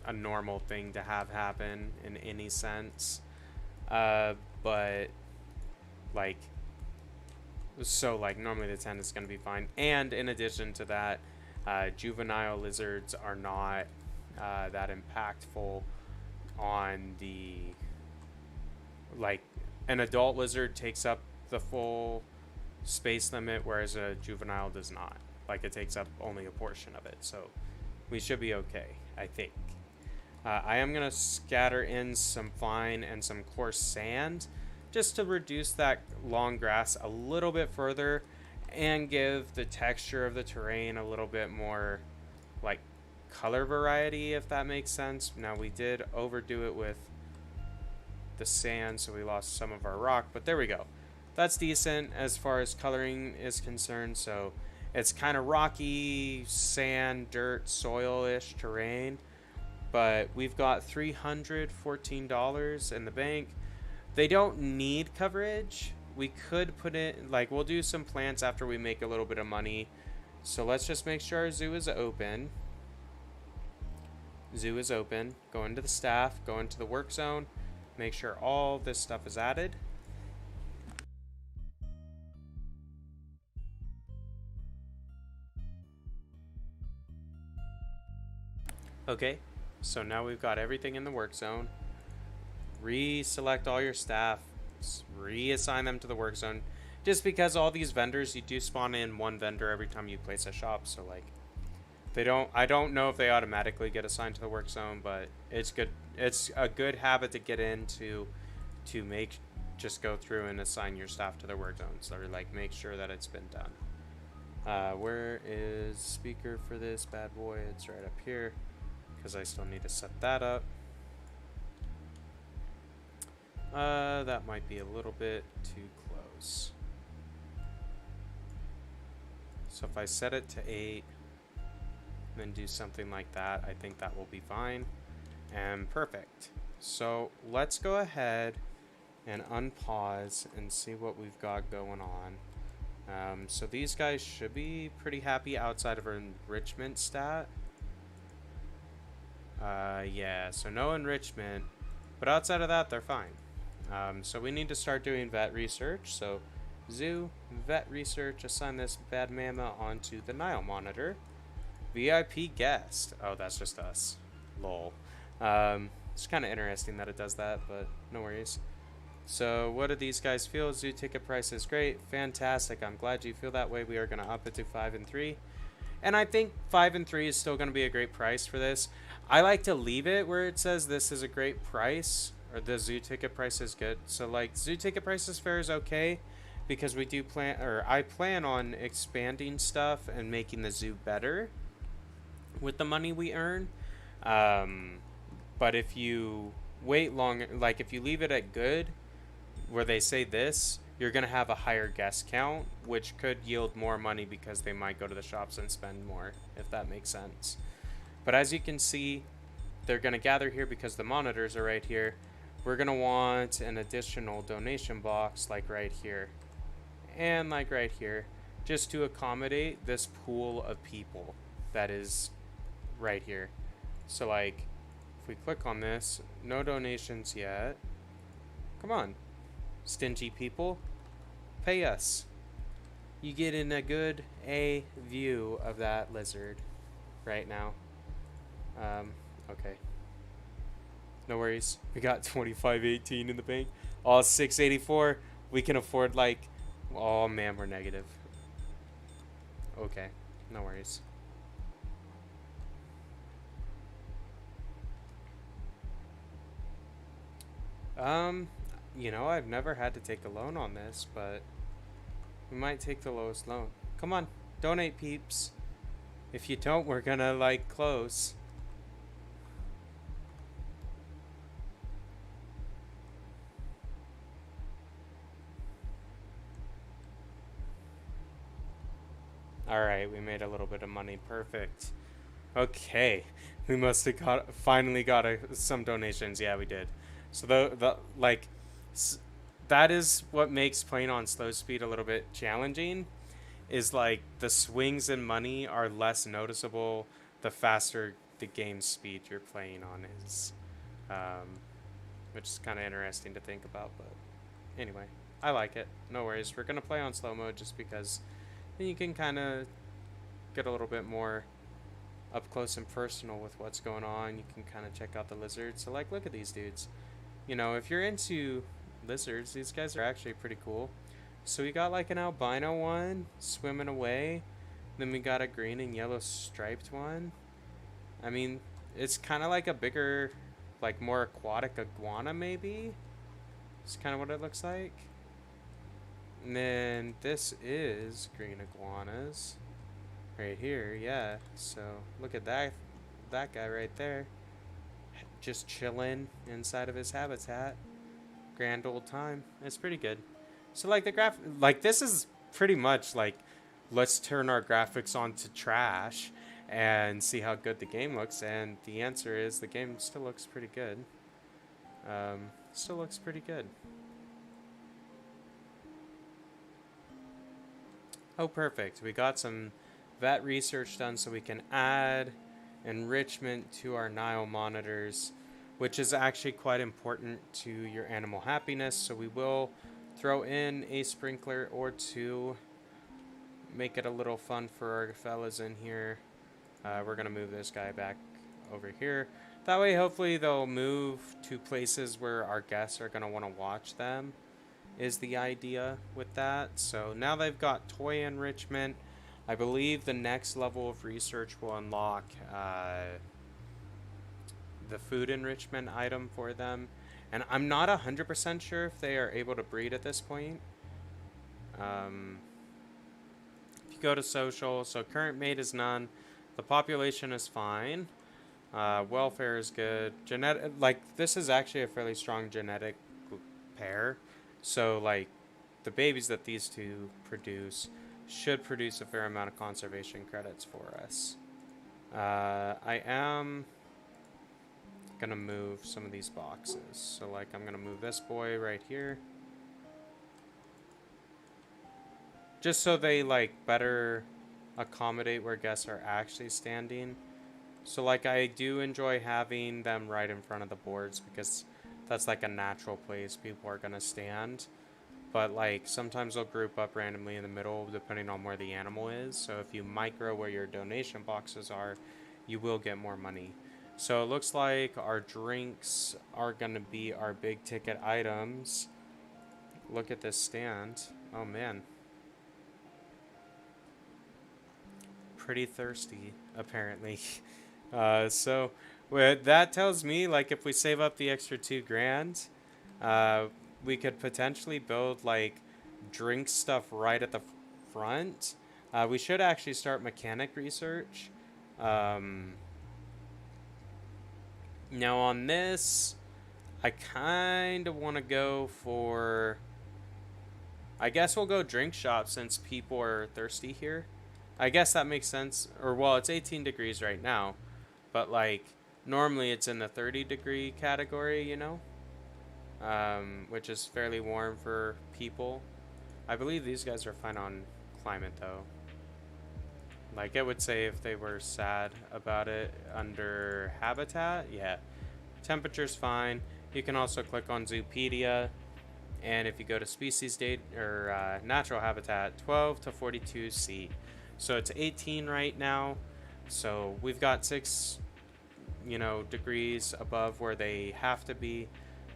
a normal thing to have happen in any sense. But like, so like normally the 10 is going to be fine. And in addition to that, juvenile lizards are not that impactful on the, like, an adult lizard takes up the full space limit, whereas a juvenile does not. Like, it takes up only a portion of it, so we should be okay, I think. I am going to scatter in some fine and some coarse sand just to reduce that long grass a little bit further and give the texture of the terrain a little bit more, like, color variety, if that makes sense. Now, we did overdo it with the sand, so we lost some of our rock, but there we go. That's decent as far as coloring is concerned. So it's kind of rocky, sand, dirt, soil-ish terrain, but we've got $314 in the bank. They don't need coverage. We could put it, like, we'll do some plants after we make a little bit of money. So let's just make sure our zoo is open. Zoo is open. Go into the staff, go into the work zone, make sure all this stuff is added. Okay, so now we've got everything in the work zone. Reselect all your staff, reassign them to the work zone. Just because all these vendors, you do spawn in one vendor every time you place a shop, so like I don't know if they automatically get assigned to the work zone, but it's good. It's a good habit to get into to just go through and assign your staff to their work zones, or like make sure that it's been done. Where is speaker for this bad boy? It's right up here, because I still need to set that up. That might be a little bit too close. So if I set it to 8, then do something like that, I think that will be fine and perfect. So let's go ahead and unpause and see what we've got going on. So these guys should be pretty happy outside of our enrichment stat. Yeah, so no enrichment, but outside of that, they're fine. So we need to start doing vet research. So zoo, vet research, assign this bad mama onto the Nile monitor. VIP guest. Oh, that's just us. Lol. It's kind of interesting that it does that, but no worries. So what do these guys feel? Zoo ticket price is great. Fantastic. I'm glad you feel that way. We are going to up it to 5 and 3. And I think 5 and 3 is still going to be a great price for this. I like to leave it where it says this is a great price, or the zoo ticket price is good. So like zoo ticket price is fair is okay, because we do plan, or I plan on expanding stuff and making the zoo better with the money we earn. But if you wait long, like if you leave it at good, where they say this, you're going to have a higher guest count, which could yield more money because they might go to the shops and spend more, if that makes sense. But as you can see, they're going to gather here because the monitors are right here. We're going to want an additional donation box like right here and like right here, just to accommodate this pool of people that is right here. So like if we click on this, no donations yet. Come on, stingy people, pay us. You get in a good A view of that lizard right now. Okay, no worries. We got 2518 in the bank. Oh, 684. We can afford like, oh man, we're negative. Okay, no worries. You know, I've never had to take a loan on this, but we might take the lowest loan. Come on, donate, peeps. If you don't, we're gonna like close. Alright, we made a little bit of money. Perfect. Okay. We must have finally got some donations. Yeah, we did. So that is what makes playing on slow speed a little bit challenging, is like the swings in money are less noticeable the faster the game speed you're playing on is. Which is kind of interesting to think about, but anyway, I like it. No worries. We're going to play on slow mode just because then you can kind of get a little bit more up close and personal with what's going on. You can kind of check out the lizards. So like, look at these dudes. You know, if you're into lizards, these guys are actually pretty cool. So we got like an albino one swimming away. Then we got a green and yellow striped one. I mean, it's kind of like a bigger, like more aquatic iguana maybe. It's kind of what it looks like. And then this is green iguanas right here. Yeah, so look at that guy right there, just chilling inside of his habitat. Grand old time. It's pretty good. So like the like this is pretty much like, let's turn our graphics onto trash and see how good the game looks, and the answer is the game still looks pretty good. Still looks pretty good. Oh, perfect. We got some vet research done so we can add enrichment to our Nile monitors, which is actually quite important to your animal happiness. So we will throw in a sprinkler or two, make it a little fun for our fellas in here. We're going to move this guy back over here. That way, hopefully, they'll move to places where our guests are going to want to watch them, is the idea with that. So now they've got toy enrichment. I believe the next level of research will unlock the food enrichment item for them. And I'm not 100% sure if they are able to breed at this point. If you go to social, so current mate is none. The population is fine. Welfare is good. Genetic, like, this is actually a fairly strong genetic pair. So, like, the babies that these two produce should produce a fair amount of conservation credits for us. I am gonna move some of these boxes. So, like, I'm gonna move this boy right here. Just so they, like, better accommodate where guests are actually standing. So, like, I do enjoy having them right in front of the boards because that's, like, a natural place people are going to stand. But, like, sometimes they'll group up randomly in the middle depending on where the animal is. So if you micro where your donation boxes are, you will get more money. So it looks like our drinks are going to be our big ticket items. Look at this stand. Oh, man. Pretty thirsty, apparently. So that tells me, like, if we save up the extra $2,000, we could potentially build, like, drink stuff right at the front. We should actually start mechanic research. Now on this, I kind of want to go for, I guess we'll go drink shop since people are thirsty here. I guess that makes sense. Or, well, it's 18 degrees right now. But, like, normally it's in the 30-degree category, you know? Which is fairly warm for people. I believe these guys are fine on climate, though. Like, it would say if they were sad about it under habitat. Yeah. Temperature's fine. You can also click on Zoopedia. And if you go to species date or natural habitat, 12 to 42C. So it's 18 right now. So we've got 6, degrees above where they have to be.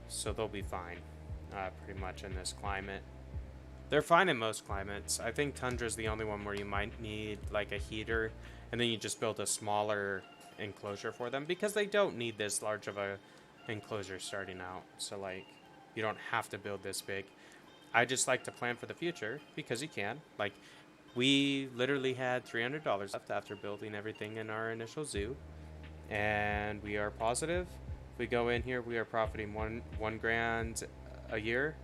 So they'll be fine, pretty much in this climate. They're fine in most climates. I think Tundra's the only one where you might need like a heater, and then you just build a smaller enclosure for them because they don't need this large of a enclosure starting out. So like, you don't have to build this big. I just like to plan for the future because you can. Like, we literally had $300 left after building everything in our initial zoo, and we are positive. If we go in here, we are profiting one grand a year,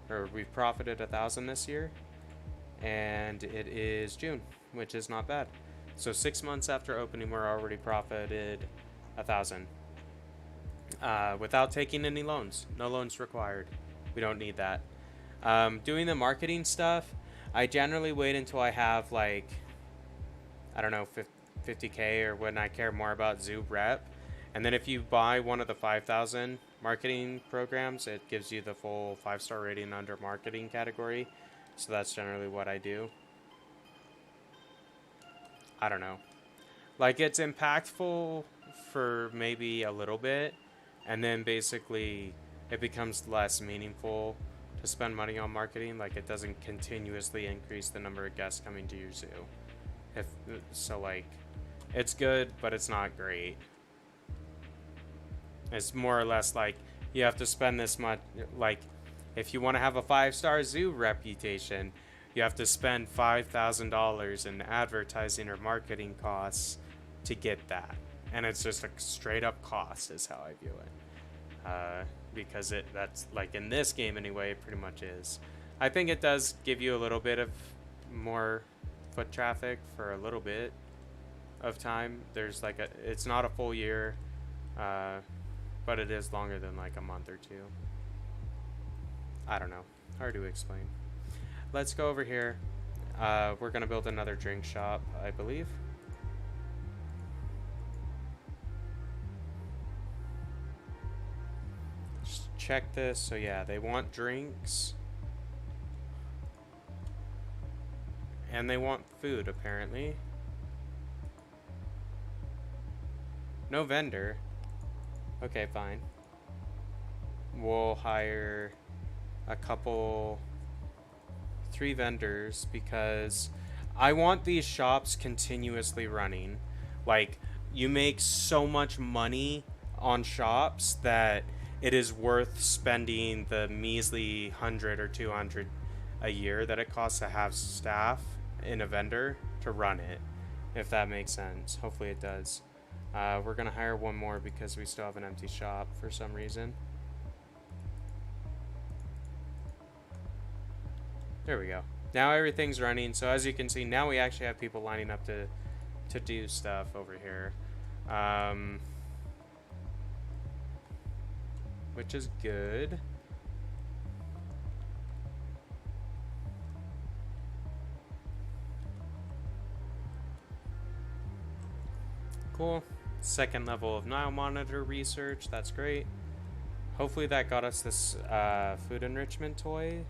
or we've profited 1,000 this year, and it is June, which is not bad. So 6 months after opening, we're already profited 1,000 without taking any loans. No loans required. We don't need that. Doing the marketing stuff, I generally wait until I have, like, I don't know, 50K, or when I care more about zoo rep. And then if you buy one of the 5,000 marketing programs, it gives you the full 5-star rating under marketing category. So that's generally what I do. I don't know. Like, it's impactful for maybe a little bit, and then basically it becomes less meaningful to spend money on marketing. Like, it doesn't continuously increase the number of guests coming to your zoo. So like, it's good, but it's not great. It's more or less like you have to spend this much. Like, if you want to have a 5-star zoo reputation, you have to spend $5,000 in advertising or marketing costs to get that. And it's just a straight up cost is how I view it. Because that's like, in this game anyway, it pretty much is. I think it does give you a little bit of more foot traffic for a little bit of time. There's like it's not a full year, but it is longer than like a month or two. I don't know, hard to explain. Let's go over here. We're gonna build another drink shop, I believe. check this. So yeah, they want drinks. And they want food, apparently. No vendor. Okay, fine. We'll hire a couple... 3 vendors because I want these shops continuously running. Like, you make so much money on shops that it is worth spending the measly 100 or 200 a year that it costs to have staff in a vendor to run it, if that makes sense. Hopefully it does. We're gonna hire one more because we still have an empty shop for some reason. There we go. Now everything's running. So as you can see, now we actually have people lining up to do stuff over here. Which is good. Cool. Second level of Nile monitor research. That's great. Hopefully that got us this food enrichment toy.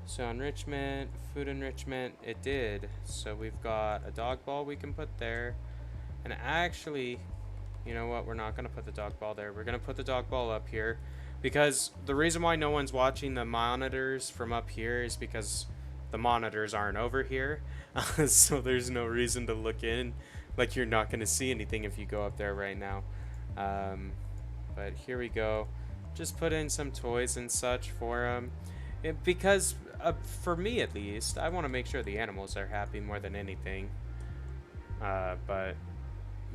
So enrichment, food enrichment, it did. So we've got a dog ball we can put there. And actually, you know what? We're not going to put the dog ball there. We're going to put the dog ball up here. Because the reason why no one's watching the monitors from up here is because the monitors aren't over here. So there's no reason to look in. Like, you're not going to see anything if you go up there right now. But here we go. Just put in some toys and such for them. Because, for me at least, I want to make sure the animals are happy more than anything. But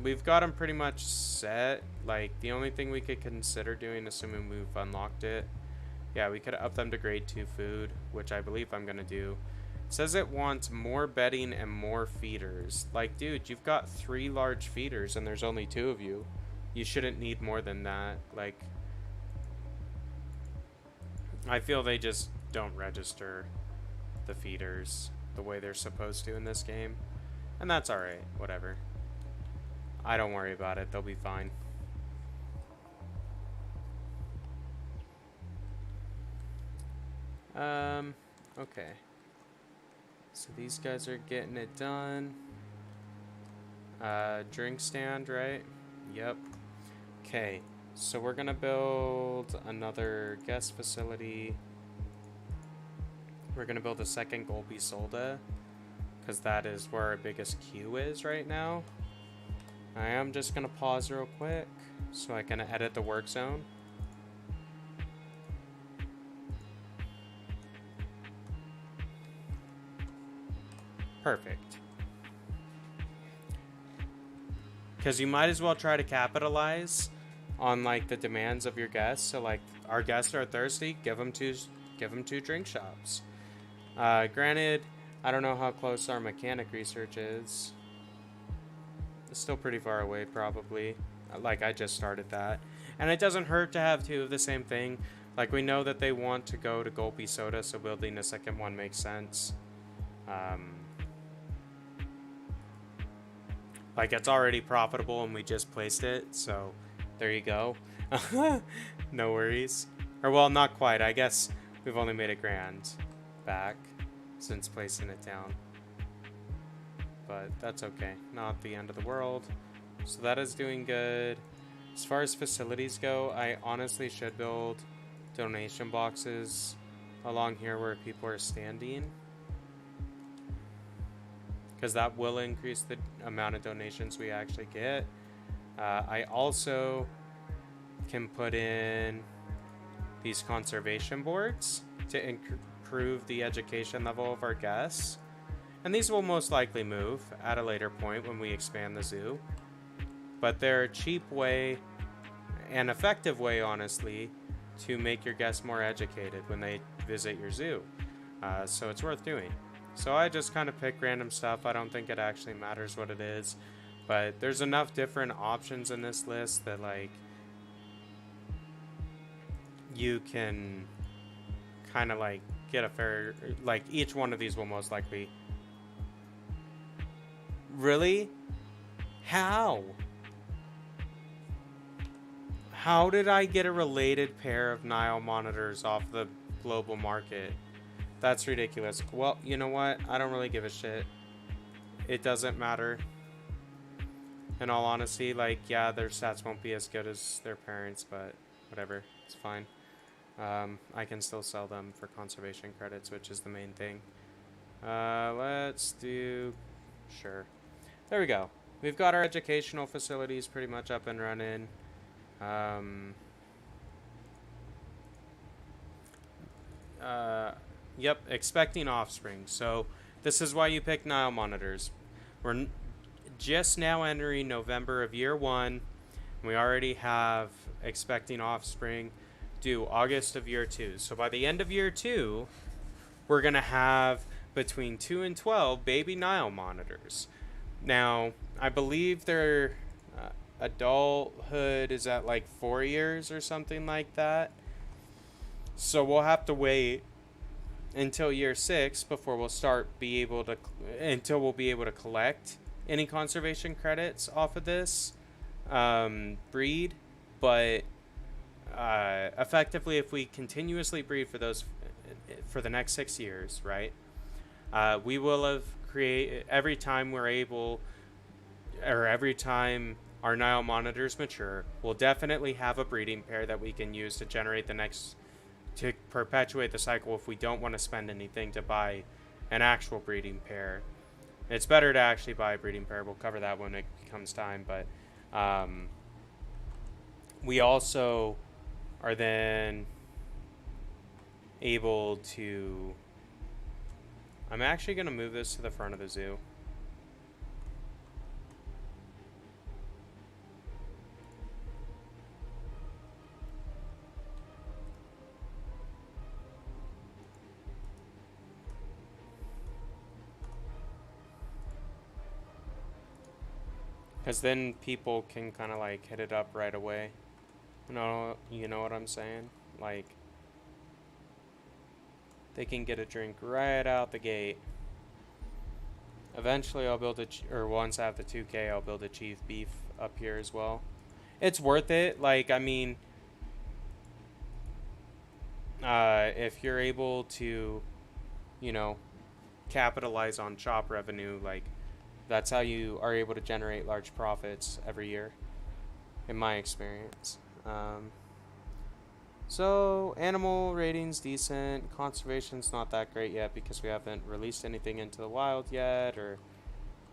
we've got them pretty much set. Like, the only thing we could consider doing, assuming we've unlocked it, yeah, we could up them to grade 2 food, which I believe I'm going to do. It says it wants more bedding and more feeders. Like, dude, you've got 3 large feeders and there's only 2 of you. You shouldn't need more than that. Like, I feel they just don't register the feeders the way they're supposed to in this game. And that's alright, whatever. I don't worry about it, they'll be fine. Okay. So these guys are getting it done. Drink stand, right? Yep. Okay, so we're gonna build another guest facility. We're gonna build a second Gulpy Solda, because that is where our biggest queue is right now. I am just gonna pause real quick so I can edit the work zone. Perfect. Because you might as well try to capitalize on, like, the demands of your guests. So, like, our guests are thirsty, give them two drink shops. Granted, I don't know how close our mechanic research is. It's still pretty far away, probably. Like, I just started that. And it doesn't hurt to have 2 of the same thing. Like, we know that they want to go to Gulpy Soda, so building a second one makes sense. Like, it's already profitable and we just placed it, so there you go. No worries. Or, well, not quite. I guess we've only made $1,000 back since placing it down. But that's okay. Not the end of the world. So that is doing good. As far as facilities go, I honestly should build donation boxes along here where people are standing, because that will increase the amount of donations we actually get. I also can put in these conservation boards to improve the education level of our guests. And these will most likely move at a later point when we expand the zoo. But they're a cheap way, and effective way, honestly, to make your guests more educated when they visit your zoo. So it's worth doing. So I just kind of pick random stuff. I don't think it actually matters what it is. But there's enough different options in this list that, like, you can kind of, like, get a fair... Like, each one of these will most likely... Really? How? How did I get a related pair of Nile monitors off the global market? That's ridiculous. Well, you know what? I don't really give a shit. It doesn't matter. In all honesty, like, yeah, their stats won't be as good as their parents, but whatever. It's fine. I can still sell them for conservation credits, which is the main thing. Let's do... Sure. There we go. We've got our educational facilities pretty much up and running. Yep, expecting offspring. So this is why you pick Nile monitors. We're just now entering November of year 1. And we already have expecting offspring due August of year 2. So by the end of year 2, we're going to have between 2 and 12 baby Nile monitors. Now, I believe their adulthood is at like 4 years or something like that. So we'll have to wait until year 6 before we'll be able to collect any conservation credits off of this breed. But effectively, if we continuously breed for the next 6 years, right? We will have created every time our Nile monitors mature, we'll definitely have a breeding pair that we can use to perpetuate the cycle if we don't want to spend anything to buy an actual breeding pair. It's better to actually buy a breeding pair. We'll cover that when it comes time, but we also are then able to... I'm actually going to move this to the front of the zoo. Because then people can kind of like hit it up right away. You know what I'm saying? Like, they can get a drink right out the gate. Eventually I'll build once I have the 2K, I'll build a chief beef up here as well. It's worth it. Like, I mean, if you're able to, capitalize on shop revenue, like, that's how you are able to generate large profits every year, in my experience. So, animal rating's decent. Conservation's not that great yet because we haven't released anything into the wild yet, or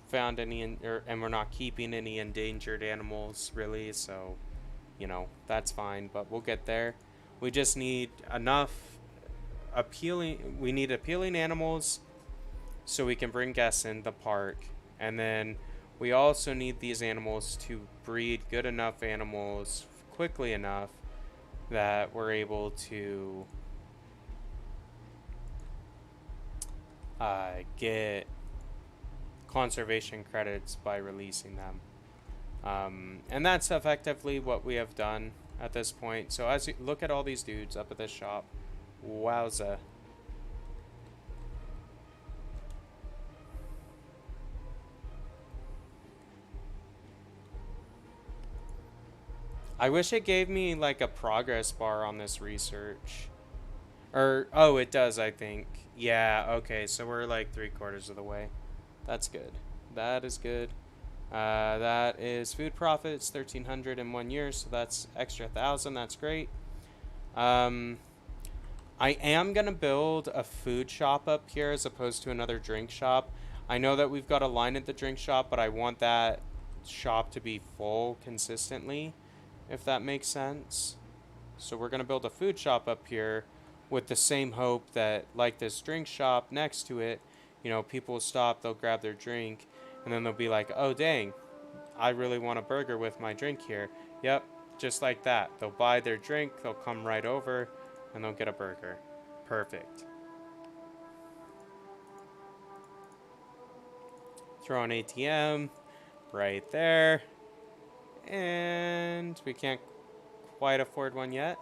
found any, and we're not keeping any endangered animals, really, so, that's fine, but we'll get there. We just need appealing animals so we can bring guests in the park. And then we also need these animals to breed good enough animals quickly enough that we're able to get conservation credits by releasing them. And that's effectively what we have done at this point. So as you look at all these dudes up at this shop, wowza. I wish it gave me like a progress bar on this research. Oh, it does, I think. Yeah, okay, so we're like 3/4 of the way. That's good. That is good. That is food profits, 1,300 in 1 year, so that's extra 1,000. That's great. I am gonna build a food shop up here as opposed to another drink shop. I know that we've got a line at the drink shop, but I want that shop to be full consistently, if that makes sense. So we're going to build a food shop up here with the same hope that, like this drink shop next to it, people will stop, they'll grab their drink, and then they'll be like, oh dang, I really want a burger with my drink here. Yep, just like that. They'll buy their drink, they'll come right over, and they'll get a burger. Perfect. Throw an ATM right there. And we can't quite afford one yet.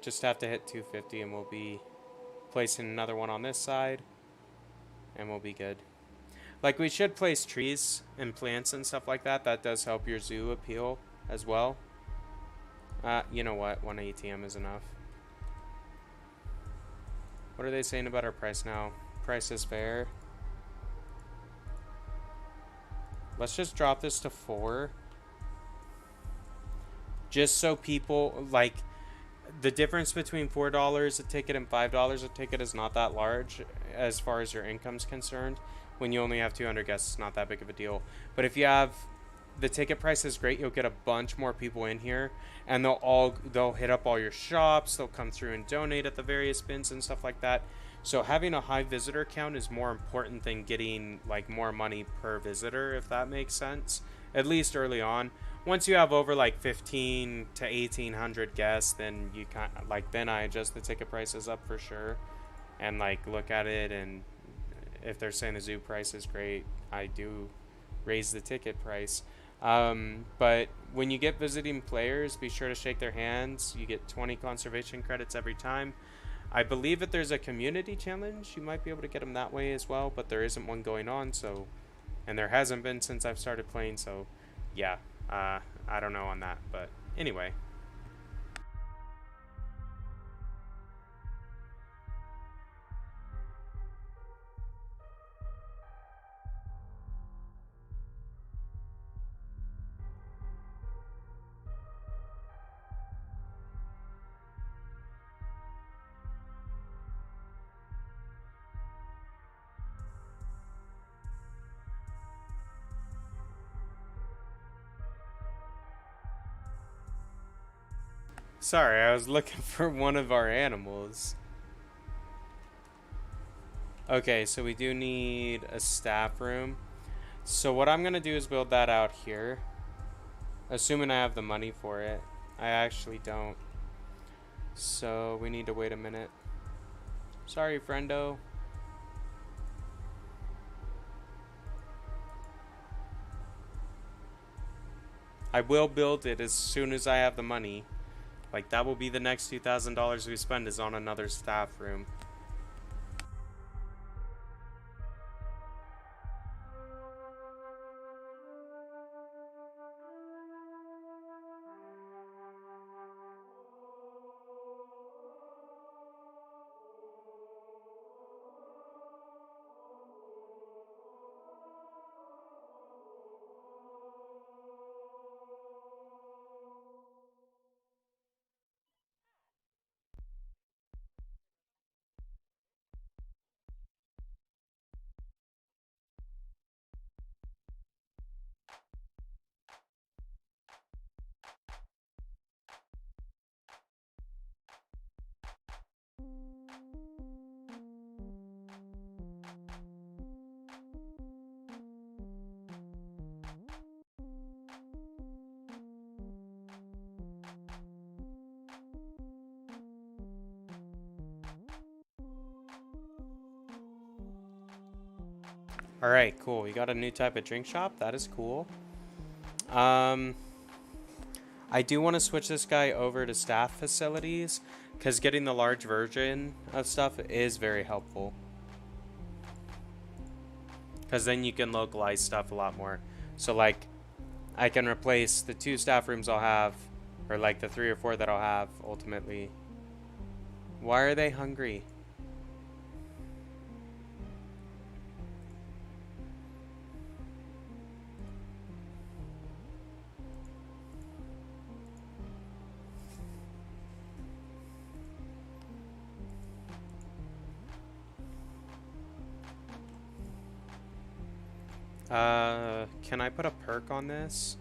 Just have to hit 250 and we'll be placing another one on this side. And we'll be good. Like, we should place trees and plants and stuff like that. That does help your zoo appeal as well. You know what? One ATM is enough. What are they saying about our price now? Price is fair. Let's just drop this to 4. Just so people, like, the difference between $4 a ticket and $5 a ticket is not that large as far as your income's concerned. When you only have 200 guests, it's not that big of a deal. But if you have, the ticket price is great, you'll get a bunch more people in here, and they'll hit up all your shops, they'll come through and donate at the various bins and stuff like that. So having a high visitor count is more important than getting like more money per visitor, if that makes sense. At least early on. Once you have over like 15 to 1800 guests, then you kind of like, then I adjust the ticket prices up for sure, and like look at it, and if they're saying the zoo price is great, I do raise the ticket price. But when you get visiting players, be sure to shake their hands. You get 20 conservation credits every time. I believe if there's a community challenge, you might be able to get them that way as well, but there isn't one going on, so, and there hasn't been since I've started playing, so yeah, I don't know on that, but anyway. Sorry, I was looking for one of our animals. Okay, so we do need a staff room. So what I'm going to do is build that out here. Assuming I have the money for it. I actually don't. So we need to wait a minute. Sorry, friendo. I will build it as soon as I have the money. Like, that will be the next $2,000 we spend is on another staff room. Alright, cool. We got a new type of drink shop. That is cool. I do want to switch this guy over to staff facilities, because getting the large version of stuff is very helpful. Because then you can localize stuff a lot more. So, like, I can replace the 2 staff rooms I'll have, or like the 3 or 4 that I'll have, ultimately. Why are they hungry? Can I put a perk on this?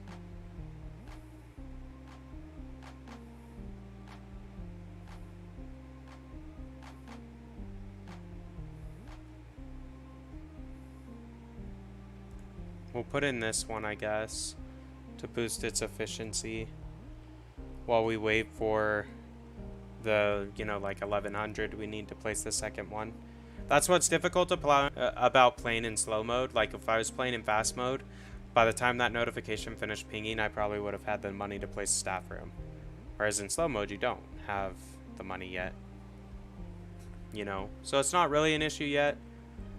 We'll put in this one, I guess, to boost its efficiency while we wait for the, you know, like 1100 we need to place the second one. That's what's difficult about playing in slow mode. Like, if I was playing in fast mode, by the time that notification finished pinging, I probably would have had the money to place a staff room. Whereas in slow mode, you don't have the money yet. You know? So it's not really an issue yet.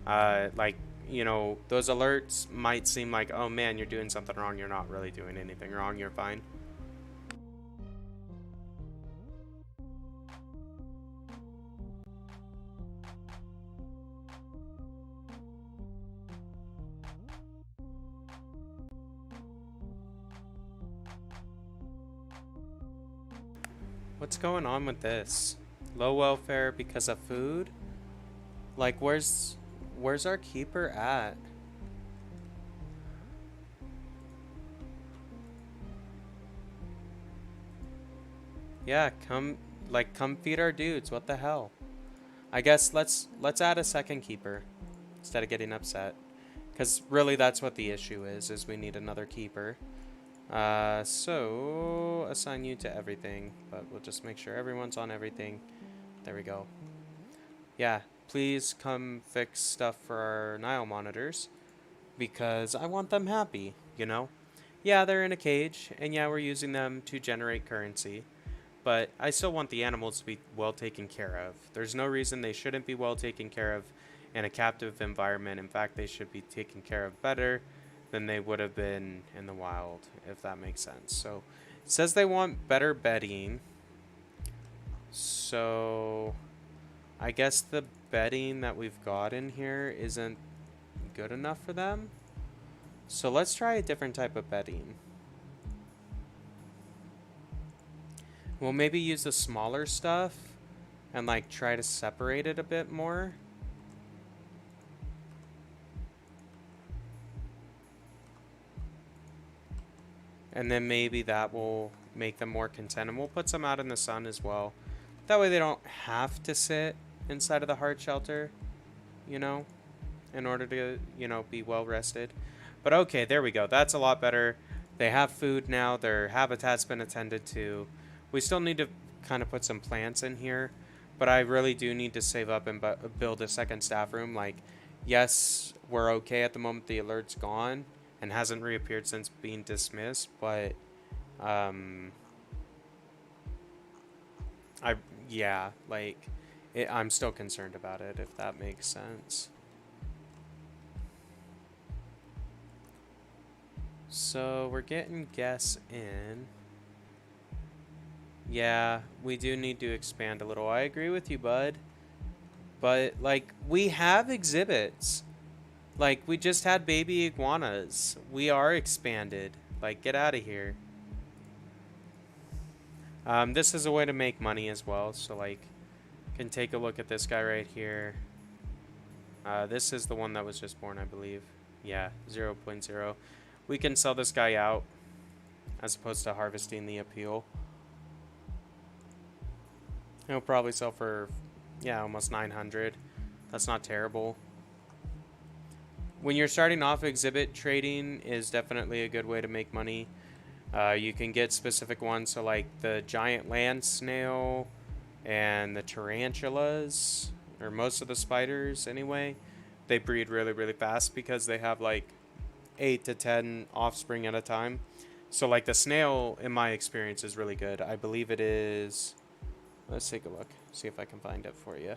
Like, you know, those alerts might seem like, oh man, you're doing something wrong. You're not really doing anything wrong. You're fine. What's going on with this? Low welfare because of food? Like, where's our keeper at? Yeah, come feed our dudes. What the hell? I guess let's add a second keeper instead of getting upset. Because really that's what the issue is we need another keeper. So assign you to everything, but we'll just make sure everyone's on everything. There we go. Yeah, please come fix stuff for our Nile monitors because I want them happy, you know? Yeah, they're in a cage, and yeah, we're using them to generate currency, but I still want the animals to be well taken care of. There's no reason they shouldn't be well taken care of in a captive environment. In fact, they should be taken care of better than they would have been in the wild, if that makes sense. So it says they want better bedding. So I guess the bedding that we've got in here isn't good enough for them. So let's try a different type of bedding. We'll maybe use the smaller stuff and like try to separate it a bit more. And then maybe that will make them more content. And we'll put some out in the sun as well. That way they don't have to sit inside of the heart shelter, you know, in order to, you know, be well rested. But okay, there we go. That's a lot better. They have food now. Their habitat's been attended to. We still need to kind of put some plants in here, but I really do need to save up and build a second staff room. Like, yes, we're okay at the moment. The alert's gone and hasn't reappeared since being dismissed, but I'm still concerned about it, if that makes sense. So we're getting guests in. Yeah, we do need to expand a little. I agree with you, bud. But, like, we have exhibits. Like, we just had baby iguanas. We are expanded. Like, get out of here. This is a way to make money as well. So, like, can take a look at this guy right here. This is the one that was just born, I believe. Yeah, 0.0. We can sell this guy out as opposed to harvesting the appeal. He'll probably sell for, yeah, almost 900. That's not terrible. When you're starting off, exhibit trading is definitely a good way to make money. You can get specific ones, so like the giant land snail and the tarantulas, or most of the spiders anyway, they breed really, really fast because they have like 8 to 10 offspring at a time. So like the snail, in my experience, is really good. I believe it is... Let's take a look. See if I can find it for you.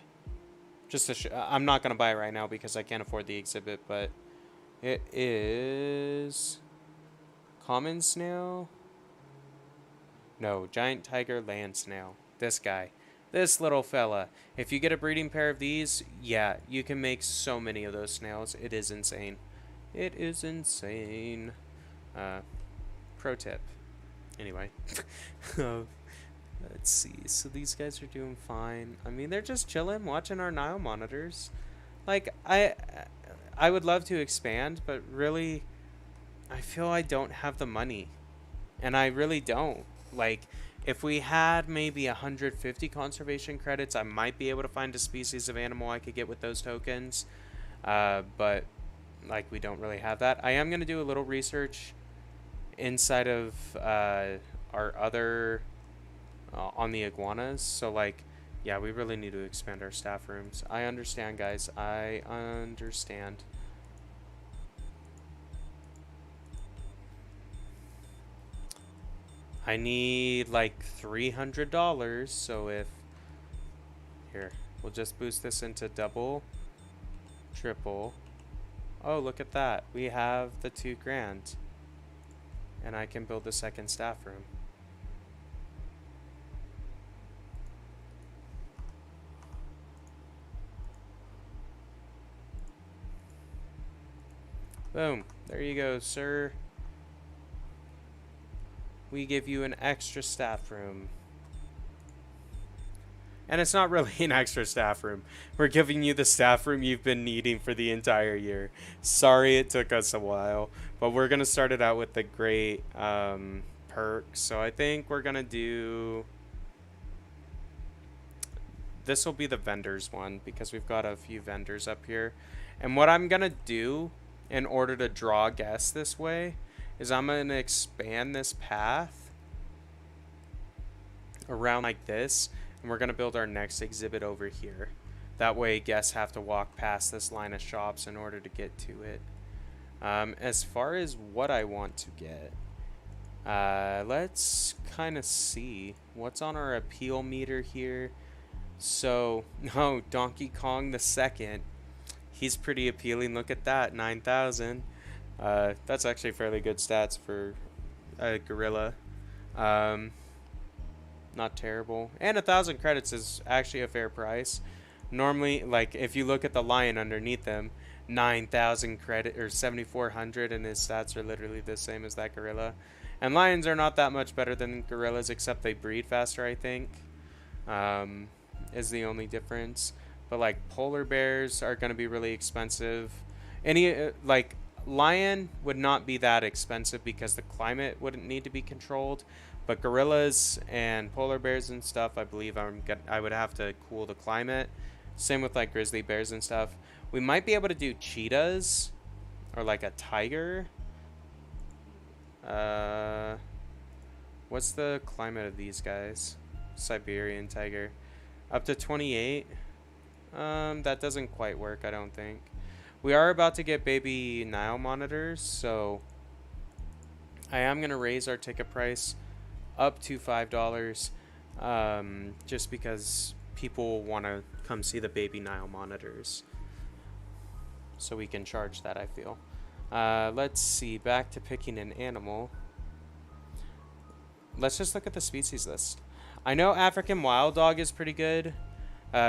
Just to I'm not going to buy it right now because I can't afford the exhibit, but it is common snail. No, giant tiger land snail. This guy. This little fella. If you get a breeding pair of these, yeah, you can make so many of those snails. It is insane. It is insane. Pro tip. Anyway. Let's see. So these guys are doing fine. I mean, they're just chilling, watching our Nile monitors. Like, I would love to expand, but really, I feel I don't have the money. And I really don't. Like, if we had maybe 150 conservation credits, I might be able to find a species of animal I could get with those tokens. But, like, we don't really have that. I am going to do a little research inside of our other... on the iguanas. So like, yeah, we really need to expand our staff rooms. I understand, guys. I understand. I need like $300. So if here, we'll just boost this into double, triple. Oh, look at that. We have the $2,000 and I can build a second staff room. Boom. There you go, sir. We give you an extra staff room. And it's not really an extra staff room. We're giving you the staff room you've been needing for the entire year. Sorry it took us a while, but we're going to start it out with the great perks. So I think we're going to do... This will be the vendors one because we've got a few vendors up here. And what I'm going to do in order to draw guests this way is I'm going to expand this path around like this. And we're going to build our next exhibit over here. That way guests have to walk past this line of shops in order to get to it. As far as what I want to get, let's kind of see what's on our appeal meter here. So, no, Donkey Kong the second. He's pretty appealing. Look at that, 9,000. That's actually fairly good stats for a gorilla. Not terrible. And 1,000 credits is actually a fair price. Normally, like, if you look at the lion underneath them, 9,000 credit or 7,400, and his stats are literally the same as that gorilla. And lions are not that much better than gorillas, except they breed faster, I think. Is the only difference. But like polar bears are going to be really expensive. Any like lion would not be that expensive because the climate wouldn't need to be controlled. But gorillas and polar bears and stuff, I believe I would have to cool the climate. Same with like grizzly bears and stuff. We might be able to do cheetahs or like a tiger. What's the climate of these guys? Siberian tiger. Up to 28. That doesn't quite work, I don't think. We are about to get baby Nile monitors, so I am going to raise our ticket price up to $5, just because people want to come see the baby Nile monitors. So we can charge that, I feel. Let's see, back to picking an animal. Let's just look at the species list. I know African wild dog is pretty good,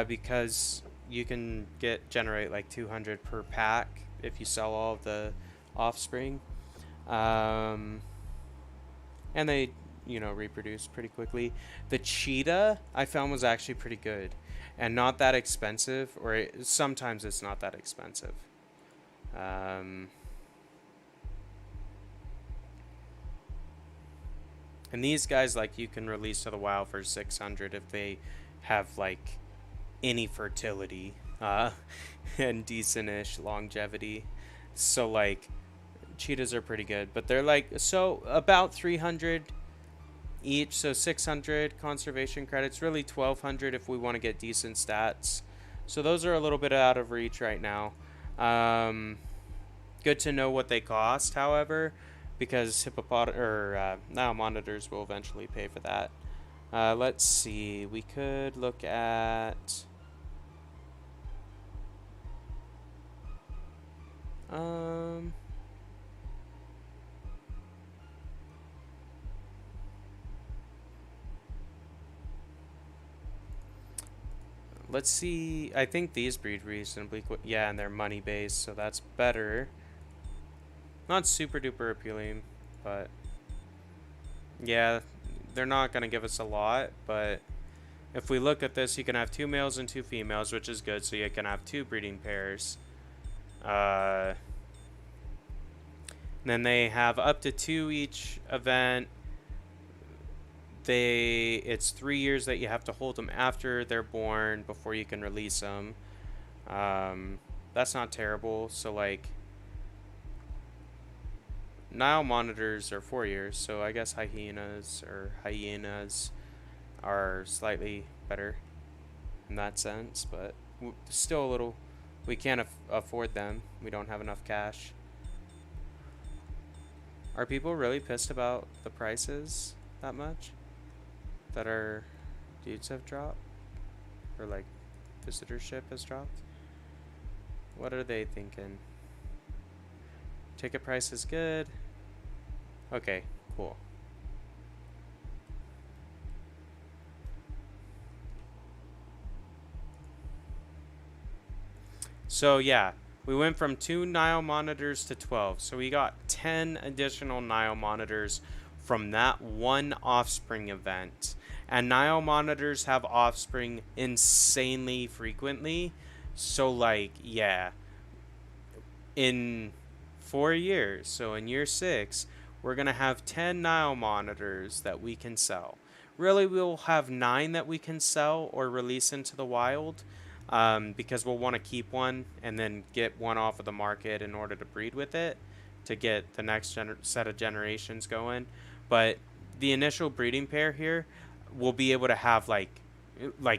because you can generate like 200 per pack if you sell all of the offspring. And they, you know, reproduce pretty quickly. The cheetah I found was actually pretty good and not that expensive, or sometimes it's not that expensive. And these guys, like, you can release to the wild for 600 if they have like any fertility and decent-ish longevity. So like cheetahs are pretty good, but they're like, so about 300 each, so 600 conservation credits, really 1,200 if we want to get decent stats. So those are a little bit out of reach right now. Good to know what they cost, however, because Nile monitors will eventually pay for that. Let's see, we could look at let's see, I think these breed reasonably yeah, and they're money based, so that's better. Not super duper appealing, but yeah, they're not going to give us a lot, but if we look at this, you can have 2 males and 2 females, which is good, so you can have 2 breeding pairs. Then they have up to 2 each event. It's 3 years that you have to hold them after they're born before you can release them. That's not terrible. So like Nile monitors are 4 years, so I guess hyenas are slightly better in that sense, but still a little, we can't afford them. We don't have enough cash. Are people really pissed about the prices that much? That our dudes have dropped? Or like visitorship has dropped? What are they thinking? Ticket price is good. Okay, cool. So yeah, we went from 2 Nile monitors to 12. So we got 10 additional Nile monitors from that one offspring event. And Nile monitors have offspring insanely frequently. So, like, yeah, in 4 years, so in year 6, we're going to have 10 Nile monitors that we can sell. Really, we'll have 9 that we can sell or release into the wild, because we'll want to keep one and then get one off of the market in order to breed with it to get the next set of generations going. But the initial breeding pair here will be able to have like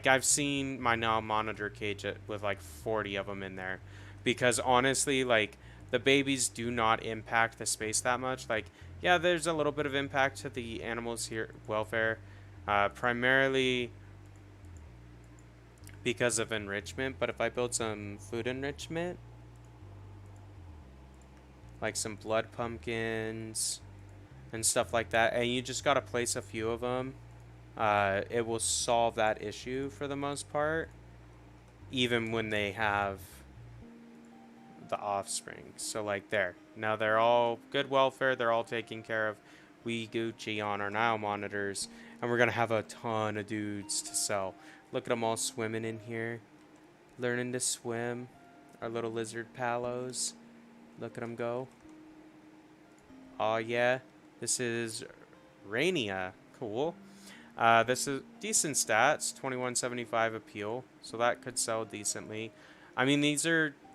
I've seen my Nile monitor cage with like 40 of them in there, because honestly, like, the babies do not impact the space that much. Like, yeah, there's a little bit of impact to the animals here welfare, primarily because of enrichment. But if I build some food enrichment, like some blood pumpkins and stuff like that, and you just gotta place a few of them, it will solve that issue for the most part, even when they have the offspring. So, like, there, now they're all good welfare, they're all taken care of. We Gucci on our Nile monitors, and we're gonna have a ton of dudes to sell. Look at them all swimming in here, learning to swim. Our little lizard palos, look at them go. Oh yeah, this is Rainia. Cool. This is decent stats, 2175 appeal, so that could sell decently. I mean,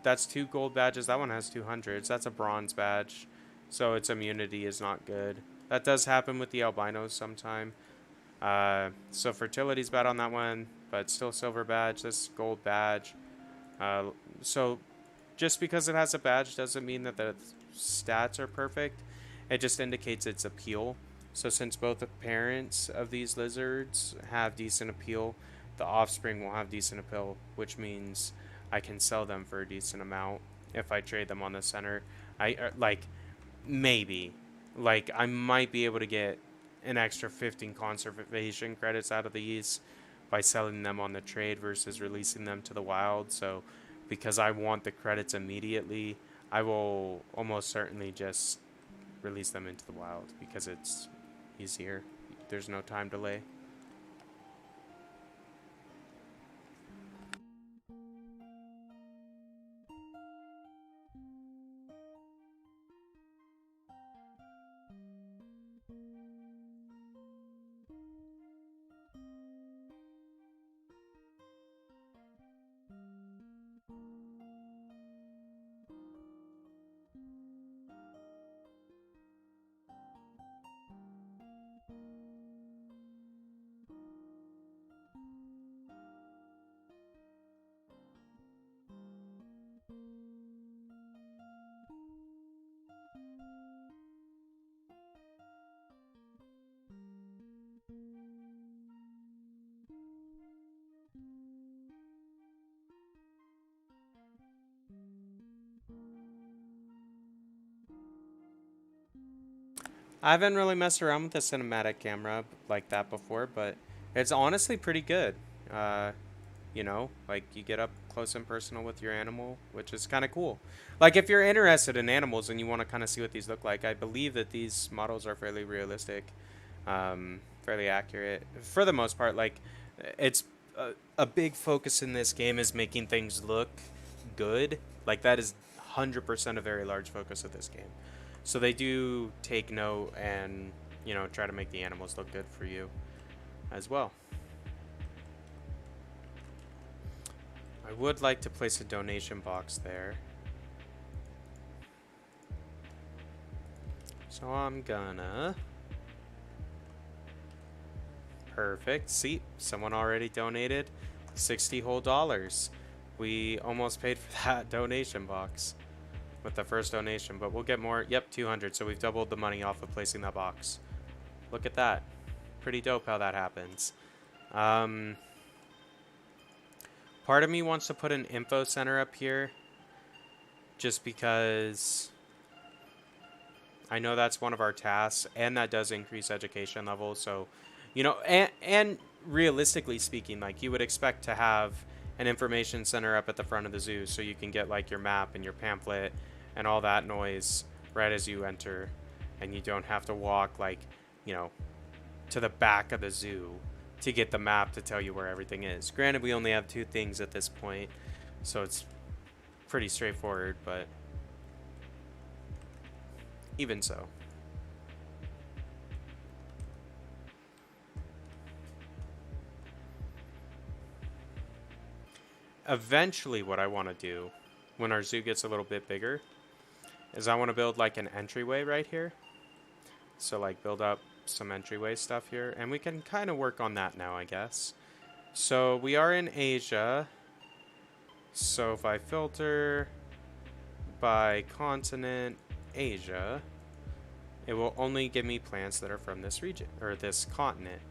that's 2 gold badges. That one has 200s. That's a bronze badge, so its immunity is not good. That does happen with the albinos sometime. So fertility's bad on that one, but still silver badge. This gold badge. So just because it has a badge doesn't mean that the stats are perfect. It just indicates its appeal. So since both the parents of these lizards have decent appeal, the offspring will have decent appeal, which means I can sell them for a decent amount if I trade them on the center. Like, maybe. Like, I might be able to get an extra 15 conservation credits out of these by selling them on the trade versus releasing them to the wild. So because I want the credits immediately, I will almost certainly just release them into the wild because it's easier. There's no time delay. I haven't really messed around with the cinematic camera like that before, but it's honestly pretty good. Uh, like, you get up close and personal with your animal, which is kind of cool. Like, if you're interested in animals and you want to kind of see what these look like, I believe that these models are fairly realistic, fairly accurate for the most part. Like, it's a big focus in this game is making things look good. Like, that is 100% a very large focus of this game. So they do take note and, try to make the animals look good for you as well. I would like to place a donation box there. So I'm gonna... Perfect. See, someone already donated 60 whole dollars. We almost paid for that donation box with the first donation, but we'll get more. Yep, 200. So we've doubled the money off of placing that box. Look at that. Pretty dope how that happens. Part of me wants to put an info center up here just because I know that's one of our tasks, and that does increase education levels. So, and realistically speaking, like, you would expect to have an information center up at the front of the zoo so you can get, like, your map and your pamphlet and all that noise right as you enter, and you don't have to walk, like, to the back of the zoo to get the map to tell you where everything is. Granted, we only have 2 things at this point, so it's pretty straightforward, but even so. Eventually, what I want to do when our zoo gets a little bit bigger is I want to build like an entryway right here. So like build up some entryway stuff here, and we can kind of work on that now, I guess. So we are in Asia. So if I filter by continent Asia, it will only give me plants that are from this region or this continent.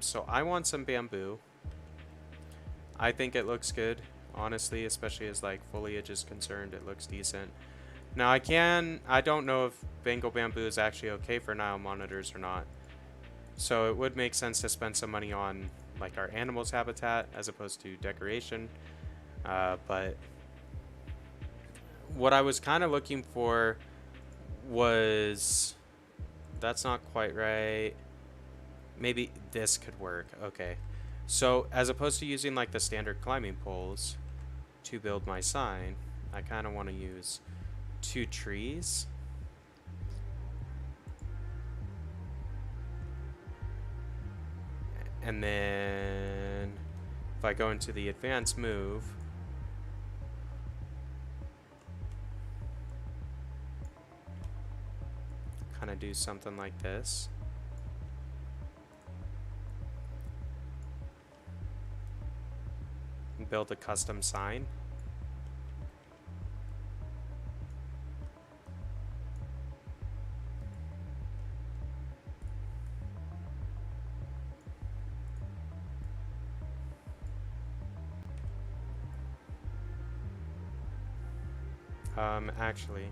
So I want some bamboo. I think it looks good, honestly, especially as like foliage is concerned. It looks decent. Now I don't know if Bengal bamboo is actually okay for Nile monitors or not. So it would make sense to spend some money on like our animals' habitat as opposed to decoration. But what I was kind of looking for was, that's not quite right. Maybe this could work. Okay. So as opposed to using like the standard climbing poles to build my sign, I kind of want to use 2 trees. And then if I go into the advanced move, kind of do something like this. And build a custom sign. Actually,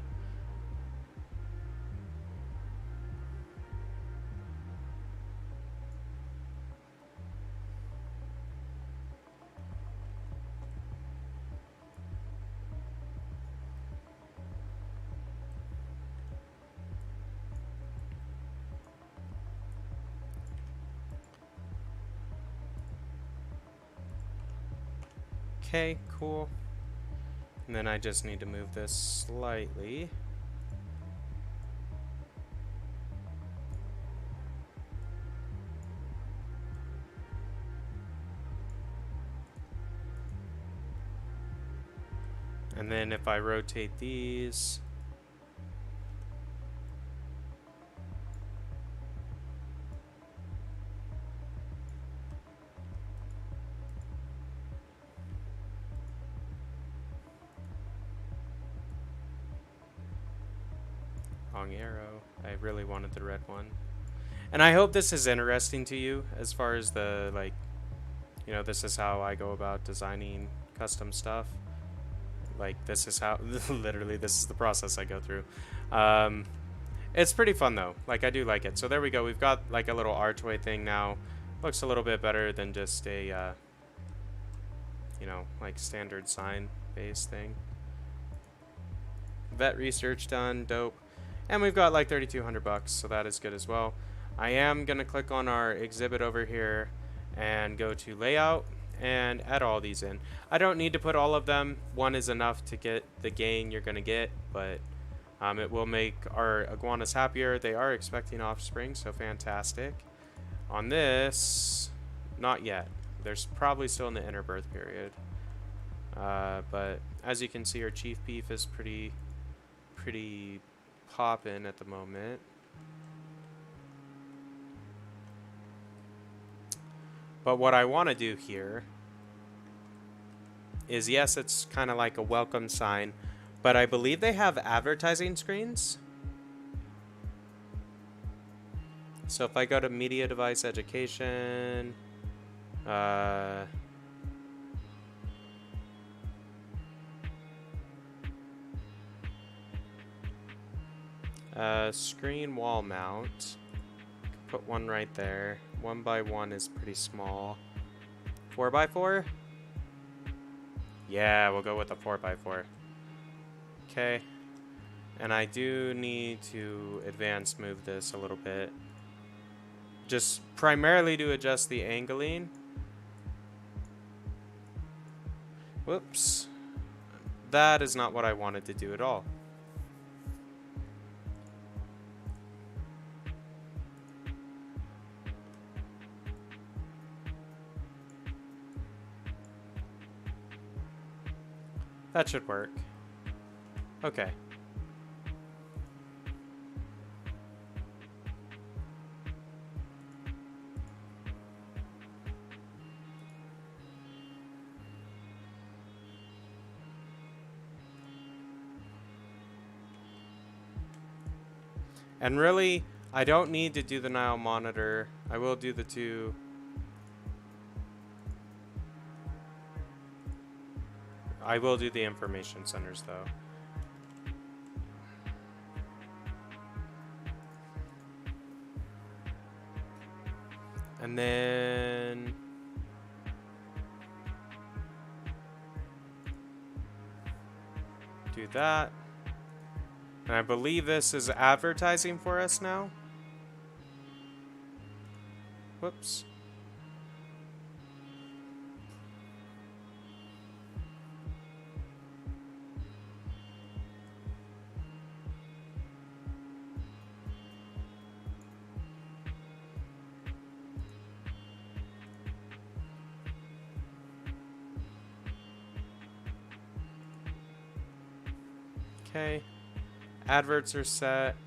okay, cool. And then I just need to move this slightly. And then if I rotate these, wrong arrow. I really wanted the red one. And I hope this is interesting to you as far as the, like, you know, this is how I go about designing custom stuff. Like, this is how, literally, this is the process I go through. It's pretty fun, though. Like, I do like it. So there we go. We've got, like, a little archway thing now. Looks a little bit better than just a, you know, like, standard sign-based thing. Vet research done. Dope. And we've got, like, 3,200 bucks, so that is good as well. I am going to click on our exhibit over here and go to layout and add all these in. I don't need to put all of them. One is enough to get the gain you're going to get, but it will make our iguanas happier. They are expecting offspring, so fantastic. On this, not yet. There's probably still in the interbirth period. But as you can see, our chief beef is pretty poppin' at the moment. But what I want to do here is, yes, it's kind of like a welcome sign, but I believe they have advertising screens. So if I go to media device education, screen wall mount, put one right there. 1x1 is pretty small. 4x4? Yeah, we'll go with a 4x4. Okay. And I do need to advance move this a little bit. just primarily to adjust the angling. Whoops. That is not what I wanted to do at all. That should work. Okay. And really, I don't need to do the Nile monitor. I will do the two. I will do the information centers though. And then do that. And I believe this is advertising for us now. Whoops. Okay. Adverts are set.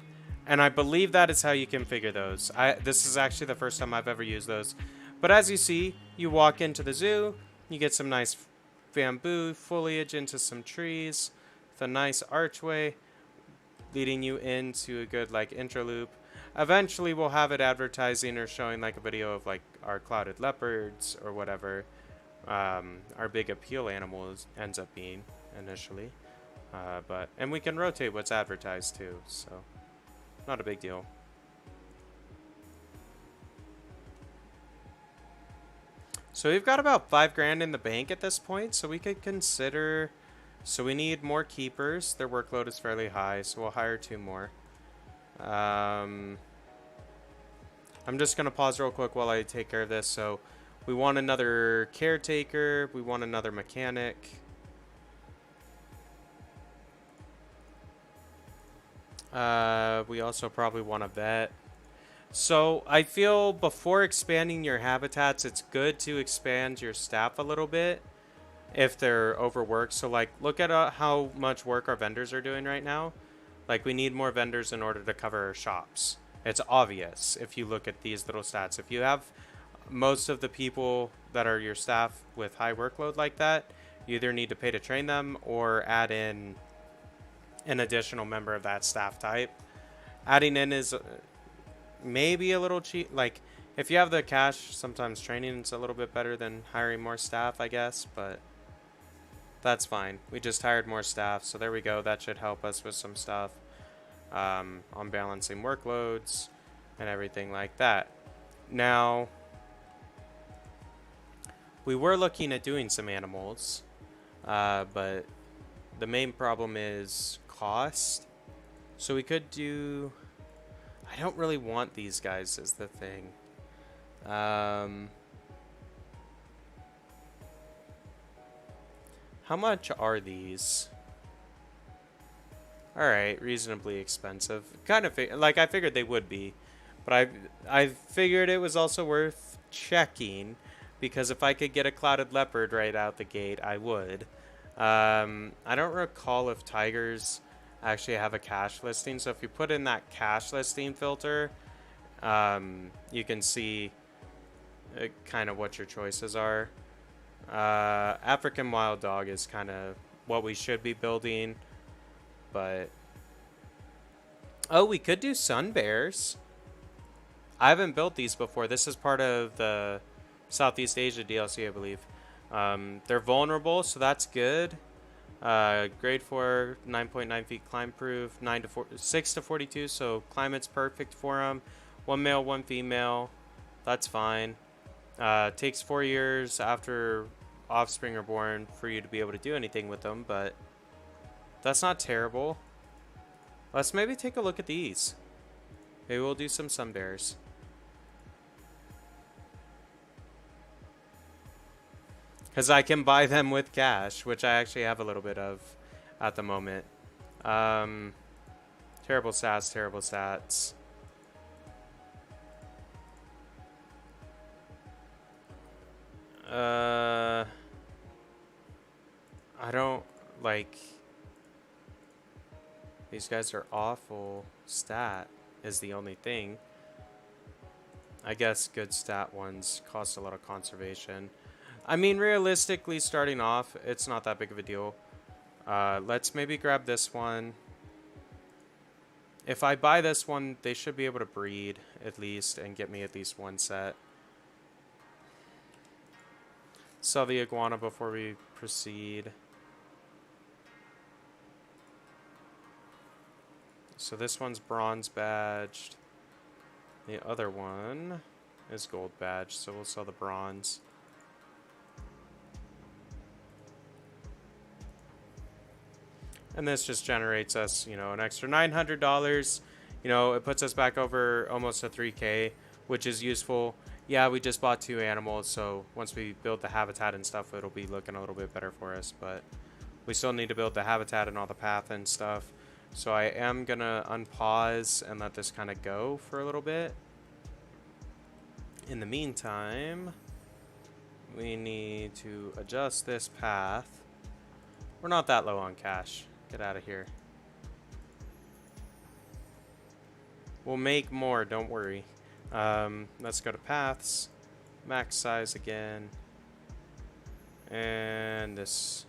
And I believe that is how you configure those. This is actually the first time I've ever used those. But as you see, you walk into the zoo, you get some nice bamboo foliage into some trees, with a nice archway leading you into a good like intro loop. Eventually we'll have it advertising or showing like a video of like our clouded leopards or whatever our big appeal animal ends up being initially. And we can rotate what's advertised too, so not a big deal. So we've got about $5 grand in the bank at this point, so we could consider. So we need more keepers. Their workload is fairly high, so we'll hire 2 more. I'm just gonna pause real quick while I take care of this. So we want another caretaker. We want another mechanic. We also probably want a vet. So I feel before expanding your habitats, it's good to expand your staff a little bit if they're overworked. So like look at how much work our vendors are doing right now. Like we need more vendors in order to cover our shops. It's obvious if you look at these little stats. If you have most of the people that are your staff with high workload like that, you either need to pay to train them or add in an additional member of that staff type. Adding in is maybe a little cheap. Like if you have the cash, sometimes training is a little bit better than hiring more staff, I guess, but that's fine. We just hired more staff, so there we go. That should help us with some stuff on balancing workloads and everything like that. Now, we were looking at doing some animals, but the main problem is cost. So we could do. I don't really want these guys is the thing. How much are these? Alright, reasonably expensive. Kind of like I figured they would be. But I figured it was also worth checking, because if I could get a clouded leopard right out the gate, I would. I don't recall if tigers actually have a cache listing. So if you put in that cache listing filter, you can see kind of what your choices are. African wild dog is kind of what we should be building, but oh, we could do sun bears. I haven't built these before. This is part of the Southeast Asia DLC, I believe. They're vulnerable, so that's good. Grade 4, 9.9 feet climb proof, 6 to 42, so climate's perfect for them. 1 male, 1 female, that's fine. Takes 4 years after offspring are born for you to be able to do anything with them, but that's not terrible. Let's maybe take a look at these. Maybe we'll do some sun bears. Because I can buy them with cash, which I actually have a little bit of at the moment. Terrible stats, terrible stats. I don't, like... These guys are awful. Stat is the only thing. I guess good stat ones cost a lot of conservation. I mean, realistically, starting off, it's not that big of a deal. Let's maybe grab this one. If I buy this one, they should be able to breed, at least, and get me at least one set. Sell the iguana before we proceed. So this one's bronze badged. The other one is gold badged, so we'll sell the bronze. And this just generates us, you know, an extra $900. You know, it puts us back over almost a 3K, which is useful. Yeah, we just bought 2 animals, so once we build the habitat and stuff, it'll be looking a little bit better for us. But we still need to build the habitat and all the path and stuff. So I am going to unpause and let this kind of go for a little bit. In the meantime, we need to adjust this path. We're not that low on cash. Get out of here. We'll make more, don't worry. Let's go to paths. Max size again. And this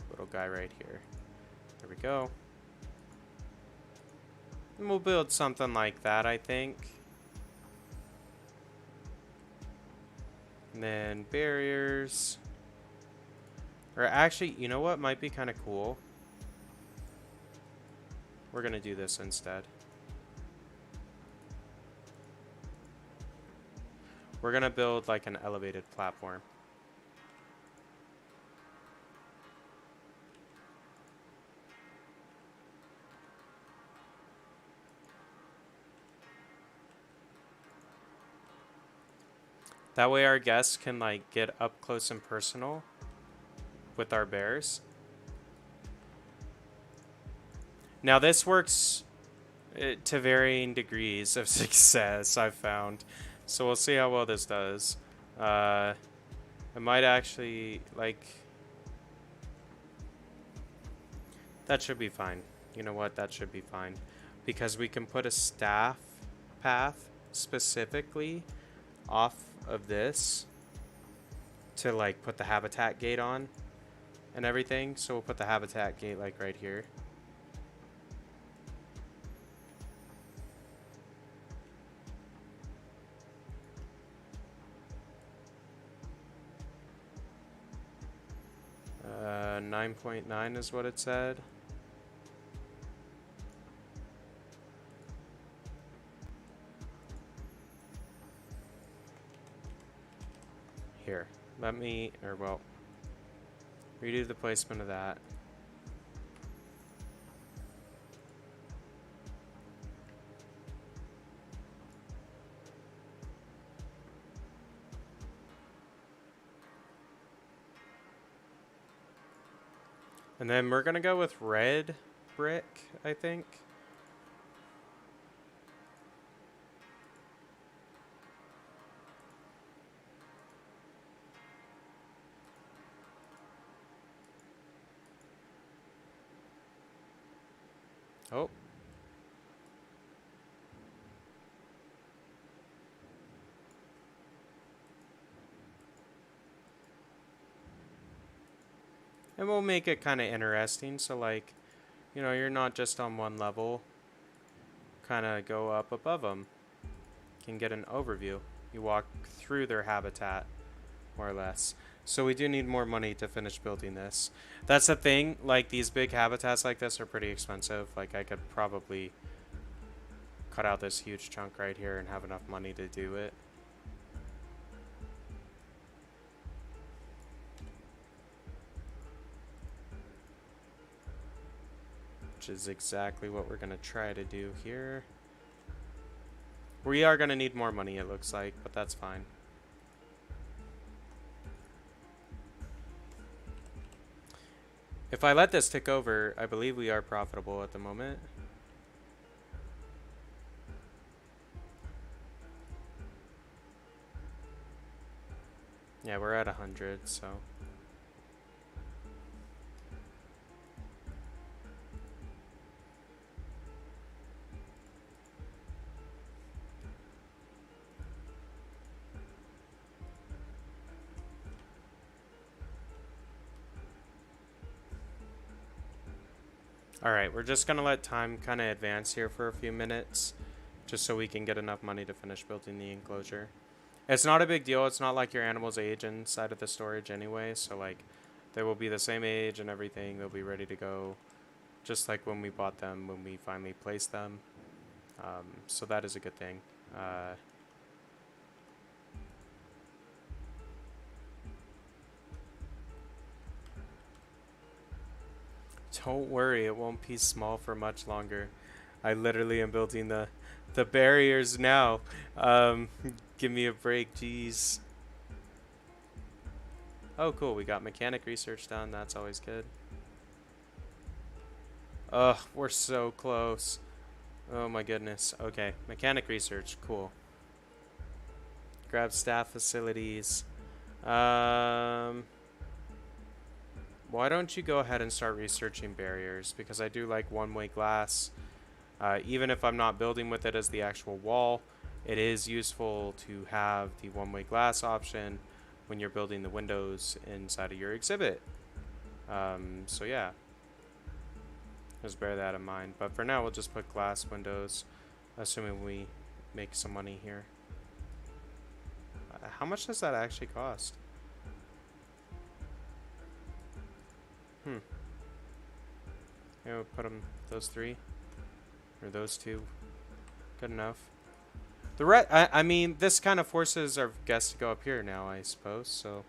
little guy right here. There we go. And we'll build something like that, I think. And then barriers. Or actually, you know what might be kind of cool? We're going to do this instead. We're going to build like an elevated platform. That way our guests can like get up close and personal with our bears. Now this works to varying degrees of success, I've found. So we'll see how well this does. It might actually, like... That should be fine. You know what? That should be fine. Because we can put a staff path specifically off of this to like put the habitat gate on and everything. So we'll put the habitat gate like right here. Uh, 9.9 is what it said. Here, let me, or well, redo the placement of that. And then we're gonna go with red brick, I think. Oh. And we'll make it kind of interesting, so like, you know, you're not just on one level. Kind of go up above them. You can get an overview. You walk through their habitat, more or less. So we do need more money to finish building this. That's the thing, like these big habitats like this are pretty expensive. Like I could probably cut out this huge chunk right here and have enough money to do it. Which is exactly what we're gonna try to do here. We are gonna need more money, it looks like, but that's fine. If I let this tick over, I believe we are profitable at the moment. Yeah, we're at 100, so. Alright, we're just going to let time kind of advance here for a few minutes, just so we can get enough money to finish building the enclosure. It's not a big deal. It's not like your animals age inside of the storage anyway, so like they will be the same age and everything. They'll be ready to go, just like when we bought them, when we finally placed them. So that is a good thing. Don't worry, it won't be small for much longer. I literally am building the barriers now. Give me a break, jeez. Oh, cool. We got mechanic research done. That's always good. Ugh, we're so close. Oh my goodness. Okay, mechanic research. Cool. Grab staff facilities. Why don't you go ahead and start researching barriers? Because I do like one-way glass. Even if I'm not building with it as the actual wall, it is useful to have the one-way glass option when you're building the windows inside of your exhibit. So yeah, just bear that in mind. But for now, we'll just put glass windows, assuming we make some money here. How much does that actually cost? Yeah, we'll put them, those three, or those two. Good enough. I mean, this kind of forces our guests to go up here now, I suppose, so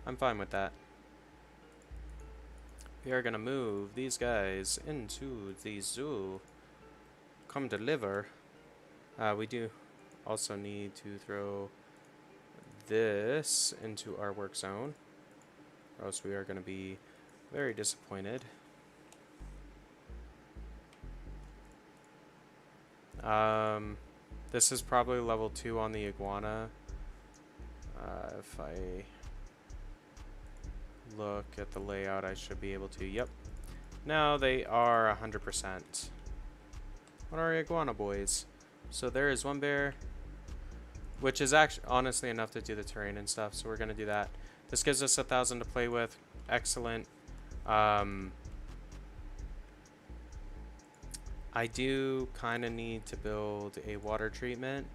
I'm fine with that. We are gonna move these guys into the zoo. Come deliver. We do also need to throw this into our work zone, or else we are gonna be very disappointed. This is probably level 2 on the Iguana. If I look at the layout, I should be able to. Yep. Now they are 100%. What are Iguana boys? So there is one bear, which is actually honestly enough to do the terrain and stuff. So we're gonna do that. This gives us 1,000 to play with. Excellent. I do kind of need to build a water treatment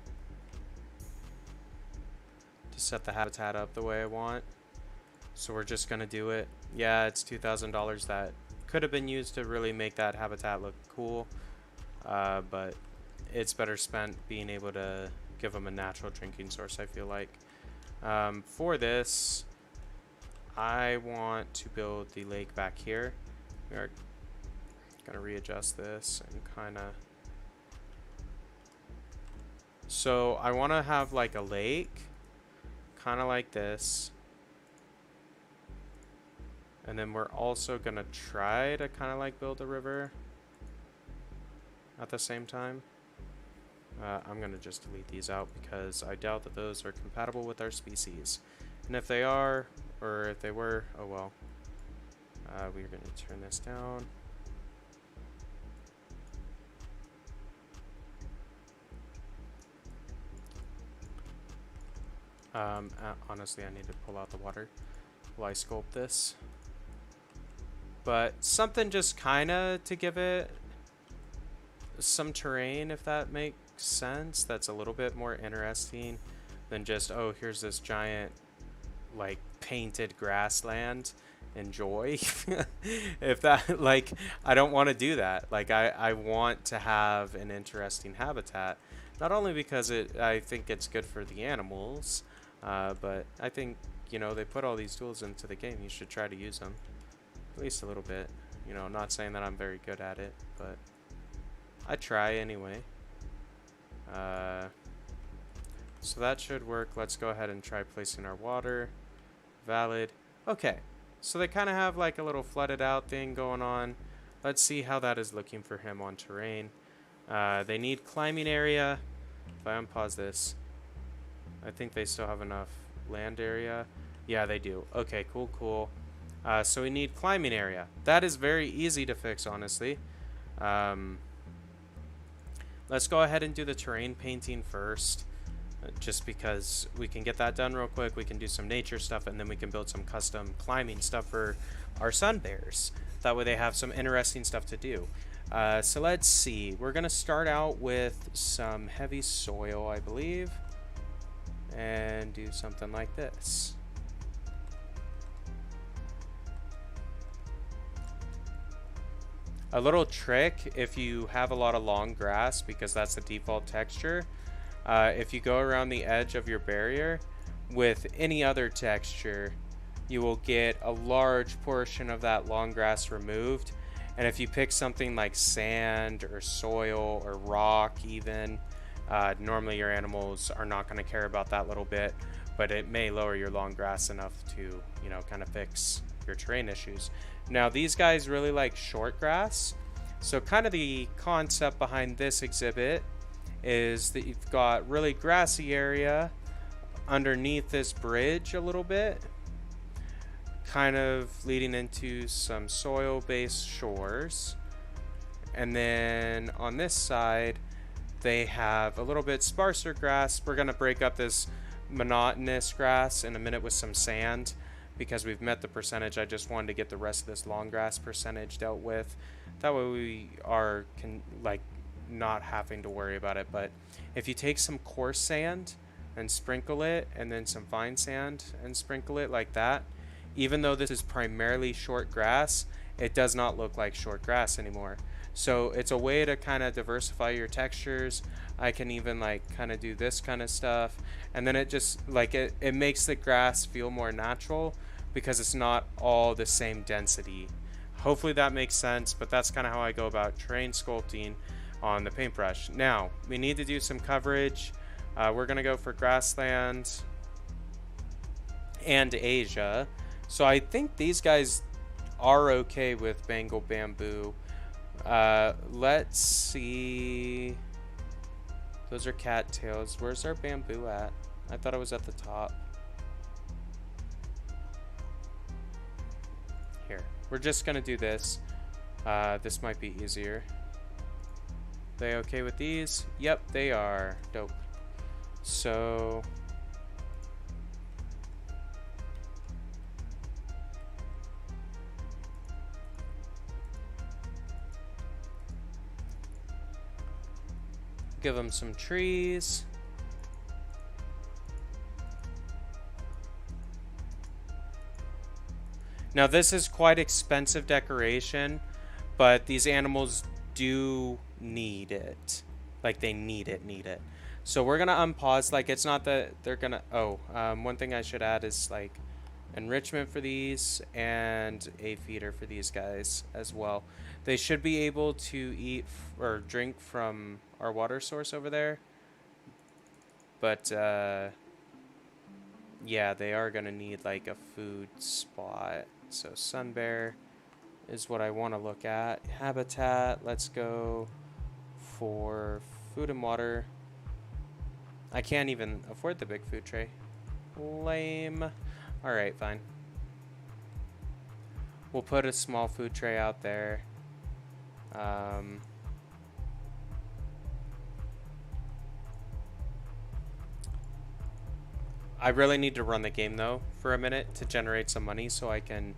to set the habitat up the way I want. So we're just going to do it. Yeah, it's $2,000 that could have been used to really make that habitat look cool. But it's better spent being able to give them a natural drinking source, I feel like. For this, I want to build the lake back here. We are gonna readjust this and kind of, so I want to have like a lake kind of like this, and then we're also gonna try to kind of like build a river at the same time. I'm gonna just delete these out because I doubt that those are compatible with our species, and if they are, or if they were, oh well. We're gonna turn this down. Honestly, I need to pull out the water while I sculpt this. But something just kind of to give it some terrain, if that makes sense. That's a little bit more interesting than just, oh, here's this giant, like, painted grassland. Enjoy. If that, like, I don't want to do that. Like, I want to have an interesting habitat. Not only because I think it's good for the animals, but I think, you know, they put all these tools into the game. You should try to use them. At least a little bit. You know, not saying that I'm very good at it, but I try anyway. So that should work. Let's go ahead and try placing our water. Valid. Okay. So they kind of have like a little flooded out thing going on. Let's see how that is looking for him on terrain. They need climbing area. If I unpause this, I think they still have enough land area. Yeah, they do. Okay, cool, cool. So we need climbing area. That is very easy to fix, honestly. Let's go ahead and do the terrain painting first, just because we can get that done real quick. We can do some nature stuff, and then we can build some custom climbing stuff for our sun bears. That way they have some interesting stuff to do. So let's see. We're going to start out with some heavy soil, I believe, and do something like this. A little trick, if you have a lot of long grass, because that's the default texture, if you go around the edge of your barrier with any other texture, you will get a large portion of that long grass removed. And if you pick something like sand or soil or rock even, normally your animals are not going to care about that little bit, but it may lower your long grass enough to, you know, kind of fix your terrain issues. Now these guys really like short grass, so kind of the concept behind this exhibit is that you've got really grassy area underneath this bridge a little bit, kind of leading into some soil based shores, and then on this side they have a little bit sparser grass. We're going to break up this monotonous grass in a minute with some sand, because we've met the percentage. I just wanted to get the rest of this long grass percentage dealt with. That way we are not having to worry about it. But if you take some coarse sand and sprinkle it, and then some fine sand and sprinkle it like that, even though this is primarily short grass, it does not look like short grass anymore. So it's a way to kind of diversify your textures. I can even kind of do this kind of stuff, and then it just it makes the grass feel more natural because it's not all the same density. Hopefully that makes sense, but that's kind of how I go about terrain sculpting on the paintbrush. Now we need to do some coverage. We're gonna go for grassland and Asia. So I think these guys are okay with Bengal bamboo. Let's see. Those are cattails. Where's our bamboo at? I thought it was at the top. Here. We're just gonna do this. This might be easier. They okay with these? Yep, they are. Dope. So give them some trees. Now this is quite expensive decoration, but these animals do need it. They need it. So we're gonna unpause. It's not that they're gonna, one thing I should add is enrichment for these and a feeder for these guys as well. They should be able to eat or drink from our water source over there, but yeah, they are gonna need a food spot. So sun bear is what I want to look at. Habitat, let's go for food and water. I can't even afford the big food tray. Lame. Alright, fine. We'll put a small food tray out there. I really need to run the game though for a minute to generate some money so I can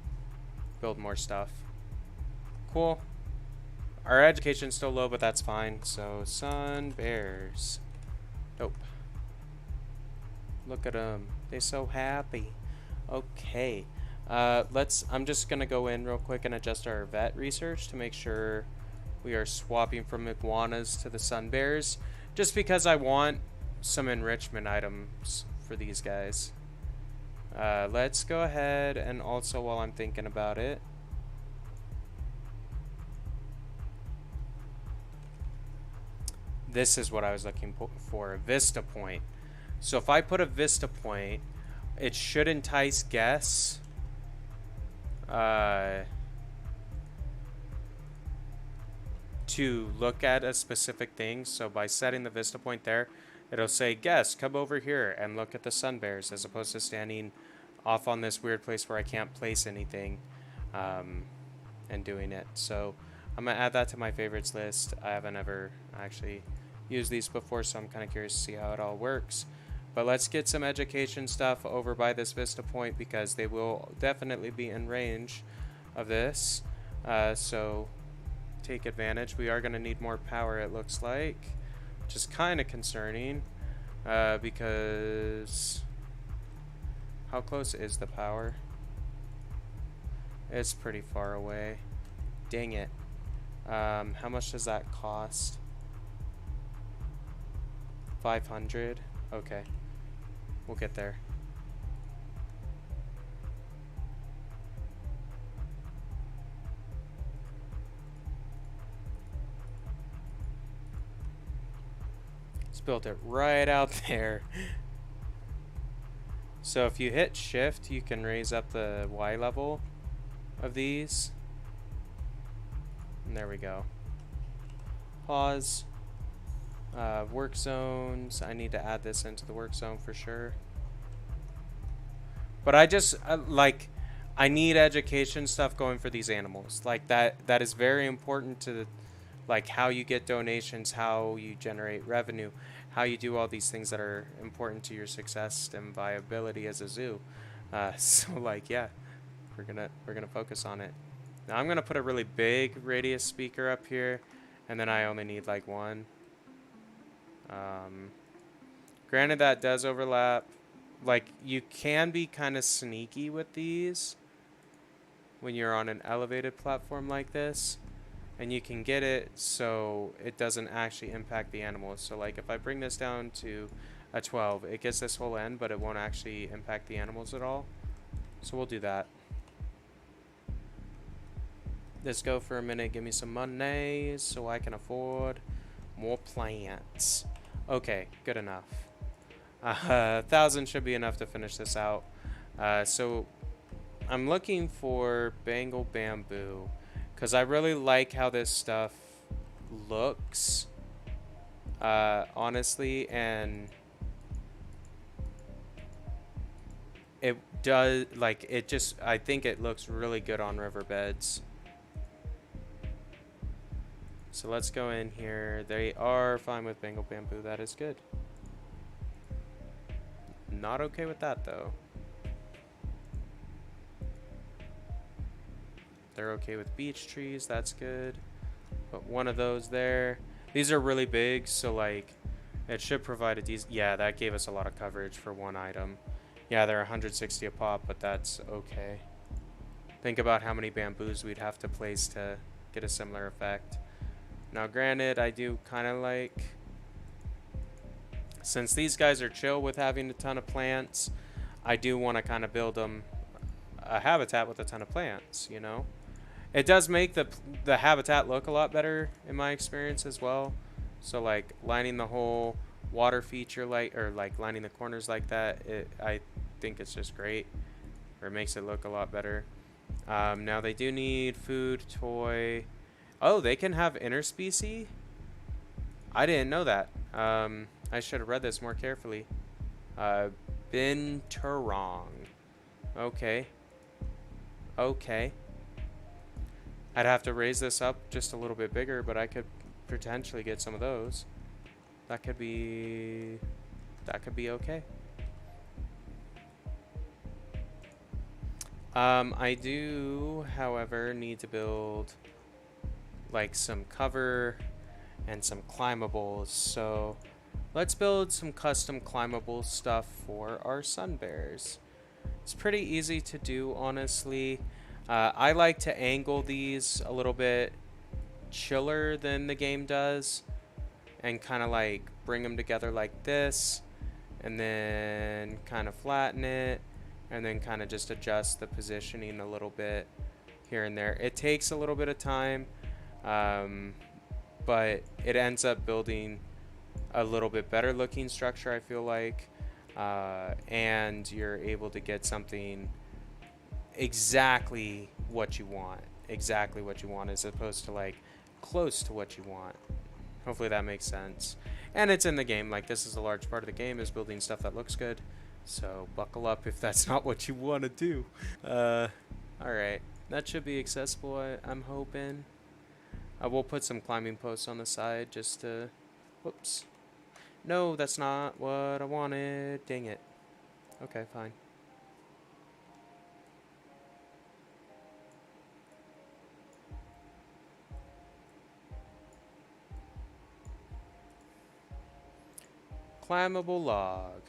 build more stuff. Cool. Our education's still low, but that's fine. So sun bears. Nope. Look at them. They're so happy. Okay. I'm just gonna go in real quick and adjust our vet research to make sure we are swapping from iguanas to the sun bears, just because I want some enrichment items for these guys. Let's go ahead and also, while I'm thinking about it, this is what I was looking for, a vista point. So if I put a vista point, it should entice guests to look at a specific thing. So by setting the vista point there, it'll say, guest, come over here and look at the sun bears, as opposed to standing off on this weird place where I can't place anything and doing it. So I'm going to add that to my favorites list. I haven't ever actually used these before, so I'm kind of curious to see how it all works. But let's get some education stuff over by this vista point, because they will definitely be in range of this. So take advantage. We are going to need more power, it looks like, which is kind of concerning, because how close is the power? It's pretty far away. Dang it. How much does that cost? 500. Okay, we'll get there. Built it right out there. So if you hit shift, you can raise up the Y level of these. And there we go. Pause. Work zones. I need to add this into the work zone for sure. But I just like, I need education stuff going for these animals. Like that is very important to like how you get donations, how you generate revenue, how you do all these things that are important to your success and viability as a zoo. So like, yeah, we're gonna focus on it. Now I'm gonna put a really big radius speaker up here, and then I only need like one. Granted, that does overlap. Like, you can be kind of sneaky with these when you're on an elevated platform like this, and you can get it so it doesn't actually impact the animals. So like if I bring this down to a 12, it gets this whole end, but it won't actually impact the animals at all. So we'll do that. Let's go for a minute. Give me some money so I can afford more plants. Okay, good enough. 1,000 should be enough to finish this out. So I'm looking for Bengal bamboo, because I really like how this stuff looks, honestly, and it does, like, it just, I think it looks really good on riverbeds. So let's go in here. They are fine with Bengal bamboo. That is good. Not okay with that, though. They're okay with beech trees. That's good. Put one of those there. These are really big, so like it should provide a decent. Yeah, that gave us a lot of coverage for one item. Yeah, they're 160 a pop, but that's okay. Think about how many bamboos we'd have to place to get a similar effect. Now, granted, I do kind of like, since these guys are chill with having a ton of plants, I do want to kind of build them a habitat with a ton of plants, you know? It does make the habitat look a lot better in my experience as well. So like lining the whole water feature or like lining the corners like that, I think it's just great, or it makes it look a lot better. Now they do need food, toy. Oh, they can have interspecies? I didn't know that. I should have read this more carefully. Binturong. Okay. Okay. I'd have to raise this up just a little bit bigger, but I could potentially get some of those. That could be okay. I do, however, need to build like some cover and some climables. So let's build some custom climbable stuff for our sun bears. It's pretty easy to do, honestly. I like to angle these a little bit chiller than the game does, and kind of like bring them together like this, and then kind of flatten it, and then kind of just adjust the positioning a little bit here and there. It takes a little bit of time, but it ends up building a little bit better looking structure, I feel like, and you're able to get something exactly what you want, exactly what you want, as opposed to like close to what you want. Hopefully that makes sense. And it's in the game. Like, this is a large part of the game, is building stuff that looks good. So buckle up if that's not what you want to do. Alright. That should be accessible, I'm hoping. We'll put some climbing posts on the side just to... Whoops. No, that's not what I wanted. Dang it. Okay, fine. Climbable log.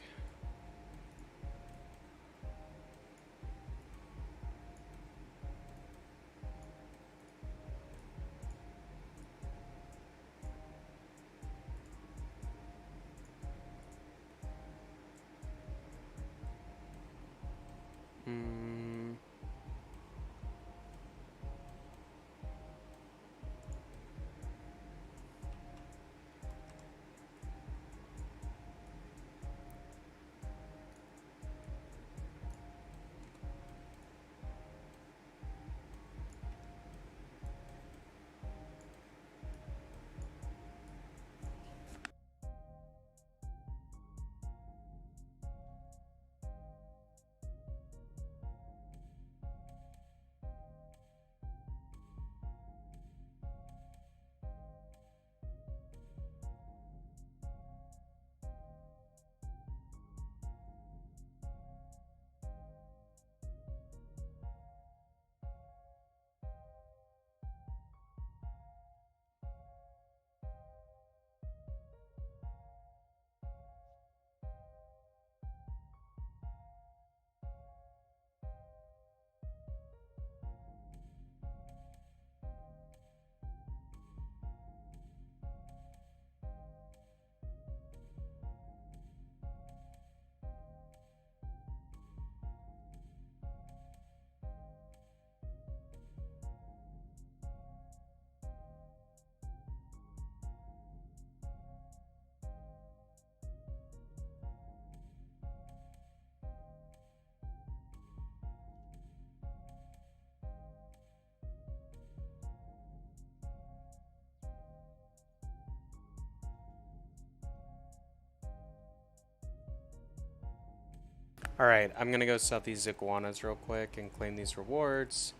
Alright, I'm gonna go sell these iguanas real quick and claim these rewards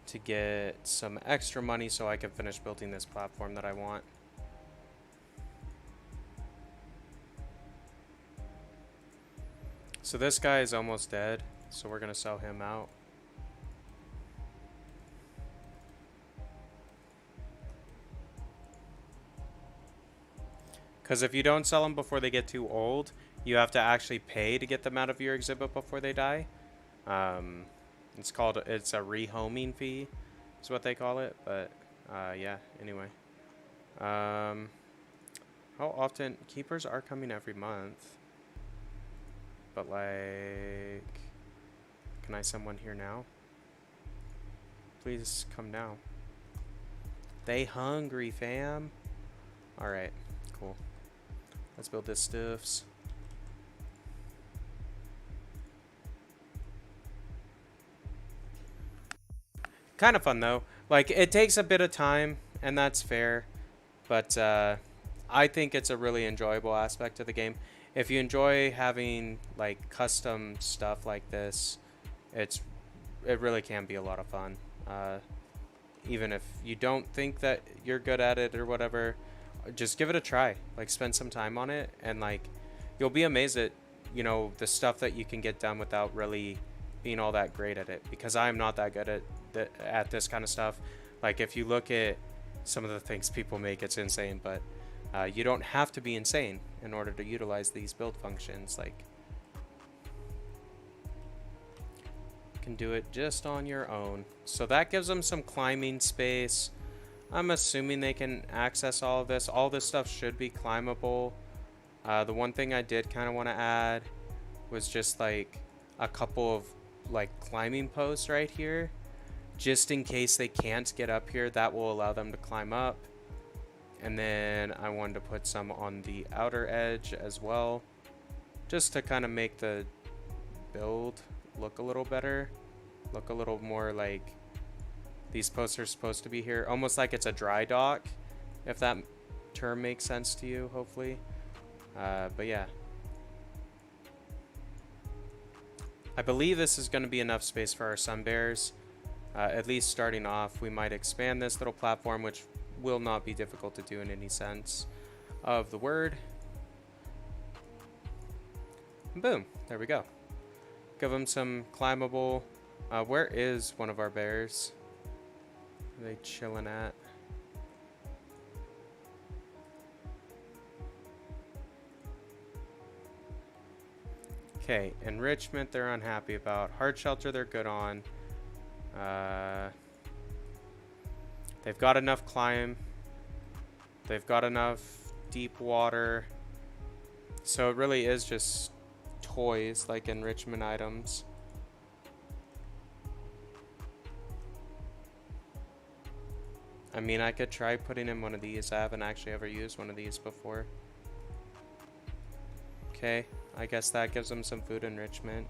to get some extra money so I can finish building this platform that I want. So this guy is almost dead, so we're gonna sell him out. Because if you don't sell them before they get too old, you have to actually pay to get them out of your exhibit before they die. It's a rehoming fee, is what they call it. But yeah, anyway. How often? Keepers are coming every month. But like, can I send one here now? Please come now. They hungry, fam. Alright, cool. Let's build this stuffs. Kind of fun though. Like, it takes a bit of time, and that's fair. But I think it's a really enjoyable aspect of the game. If you enjoy having like custom stuff like this, it really can be a lot of fun. Even if you don't think that you're good at it or whatever, just give it a try. Like, spend some time on it, and like, you'll be amazed at, you know, the stuff that you can get done without really being all that great at it. Because I'm not that good at this kind of stuff. Like, if you look at some of the things people make, it's insane. But you don't have to be insane in order to utilize these build functions. Like, you can do it just on your own. So that gives them some climbing space. I'm assuming they can access all of this. All this stuff should be climbable. The one thing I did kind of want to add was just like a couple of like climbing posts right here, just in case they can't get up here. That will allow them to climb up. And then I wanted to put some on the outer edge as well, just to kind of make the build look a little better, look a little more like These posts are supposed to be here, almost like it's a dry dock, if that term makes sense to you, hopefully. But yeah. I believe this is going to be enough space for our sun bears. At least starting off, we might expand this little platform, which will not be difficult to do in any sense of the word. And boom, there we go. Give them some climbable. Where is one of our bears? Where are they chilling at? Okay, enrichment they're unhappy about. Hard shelter they're good on. They've got enough climb. They've got enough deep water. So it really is just toys, like enrichment items. I mean, I could try putting in one of these. I haven't actually ever used one of these before. Okay, I guess that gives them some food enrichment.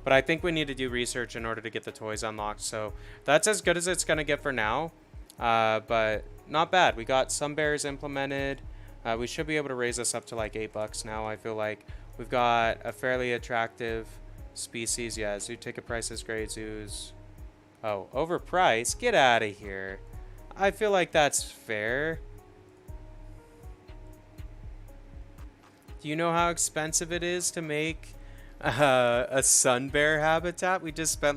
But I think we need to do research in order to get the toys unlocked. So that's as good as it's going to get for now. But not bad. We got some bears implemented. We should be able to raise this up to like $8 now. I feel like we've got a fairly attractive species. Yeah, zoo ticket price is great. Zoos. Oh, overpriced? Get out of here. I feel like that's fair. Do you know how expensive it is to make a sun bear habitat? We just spent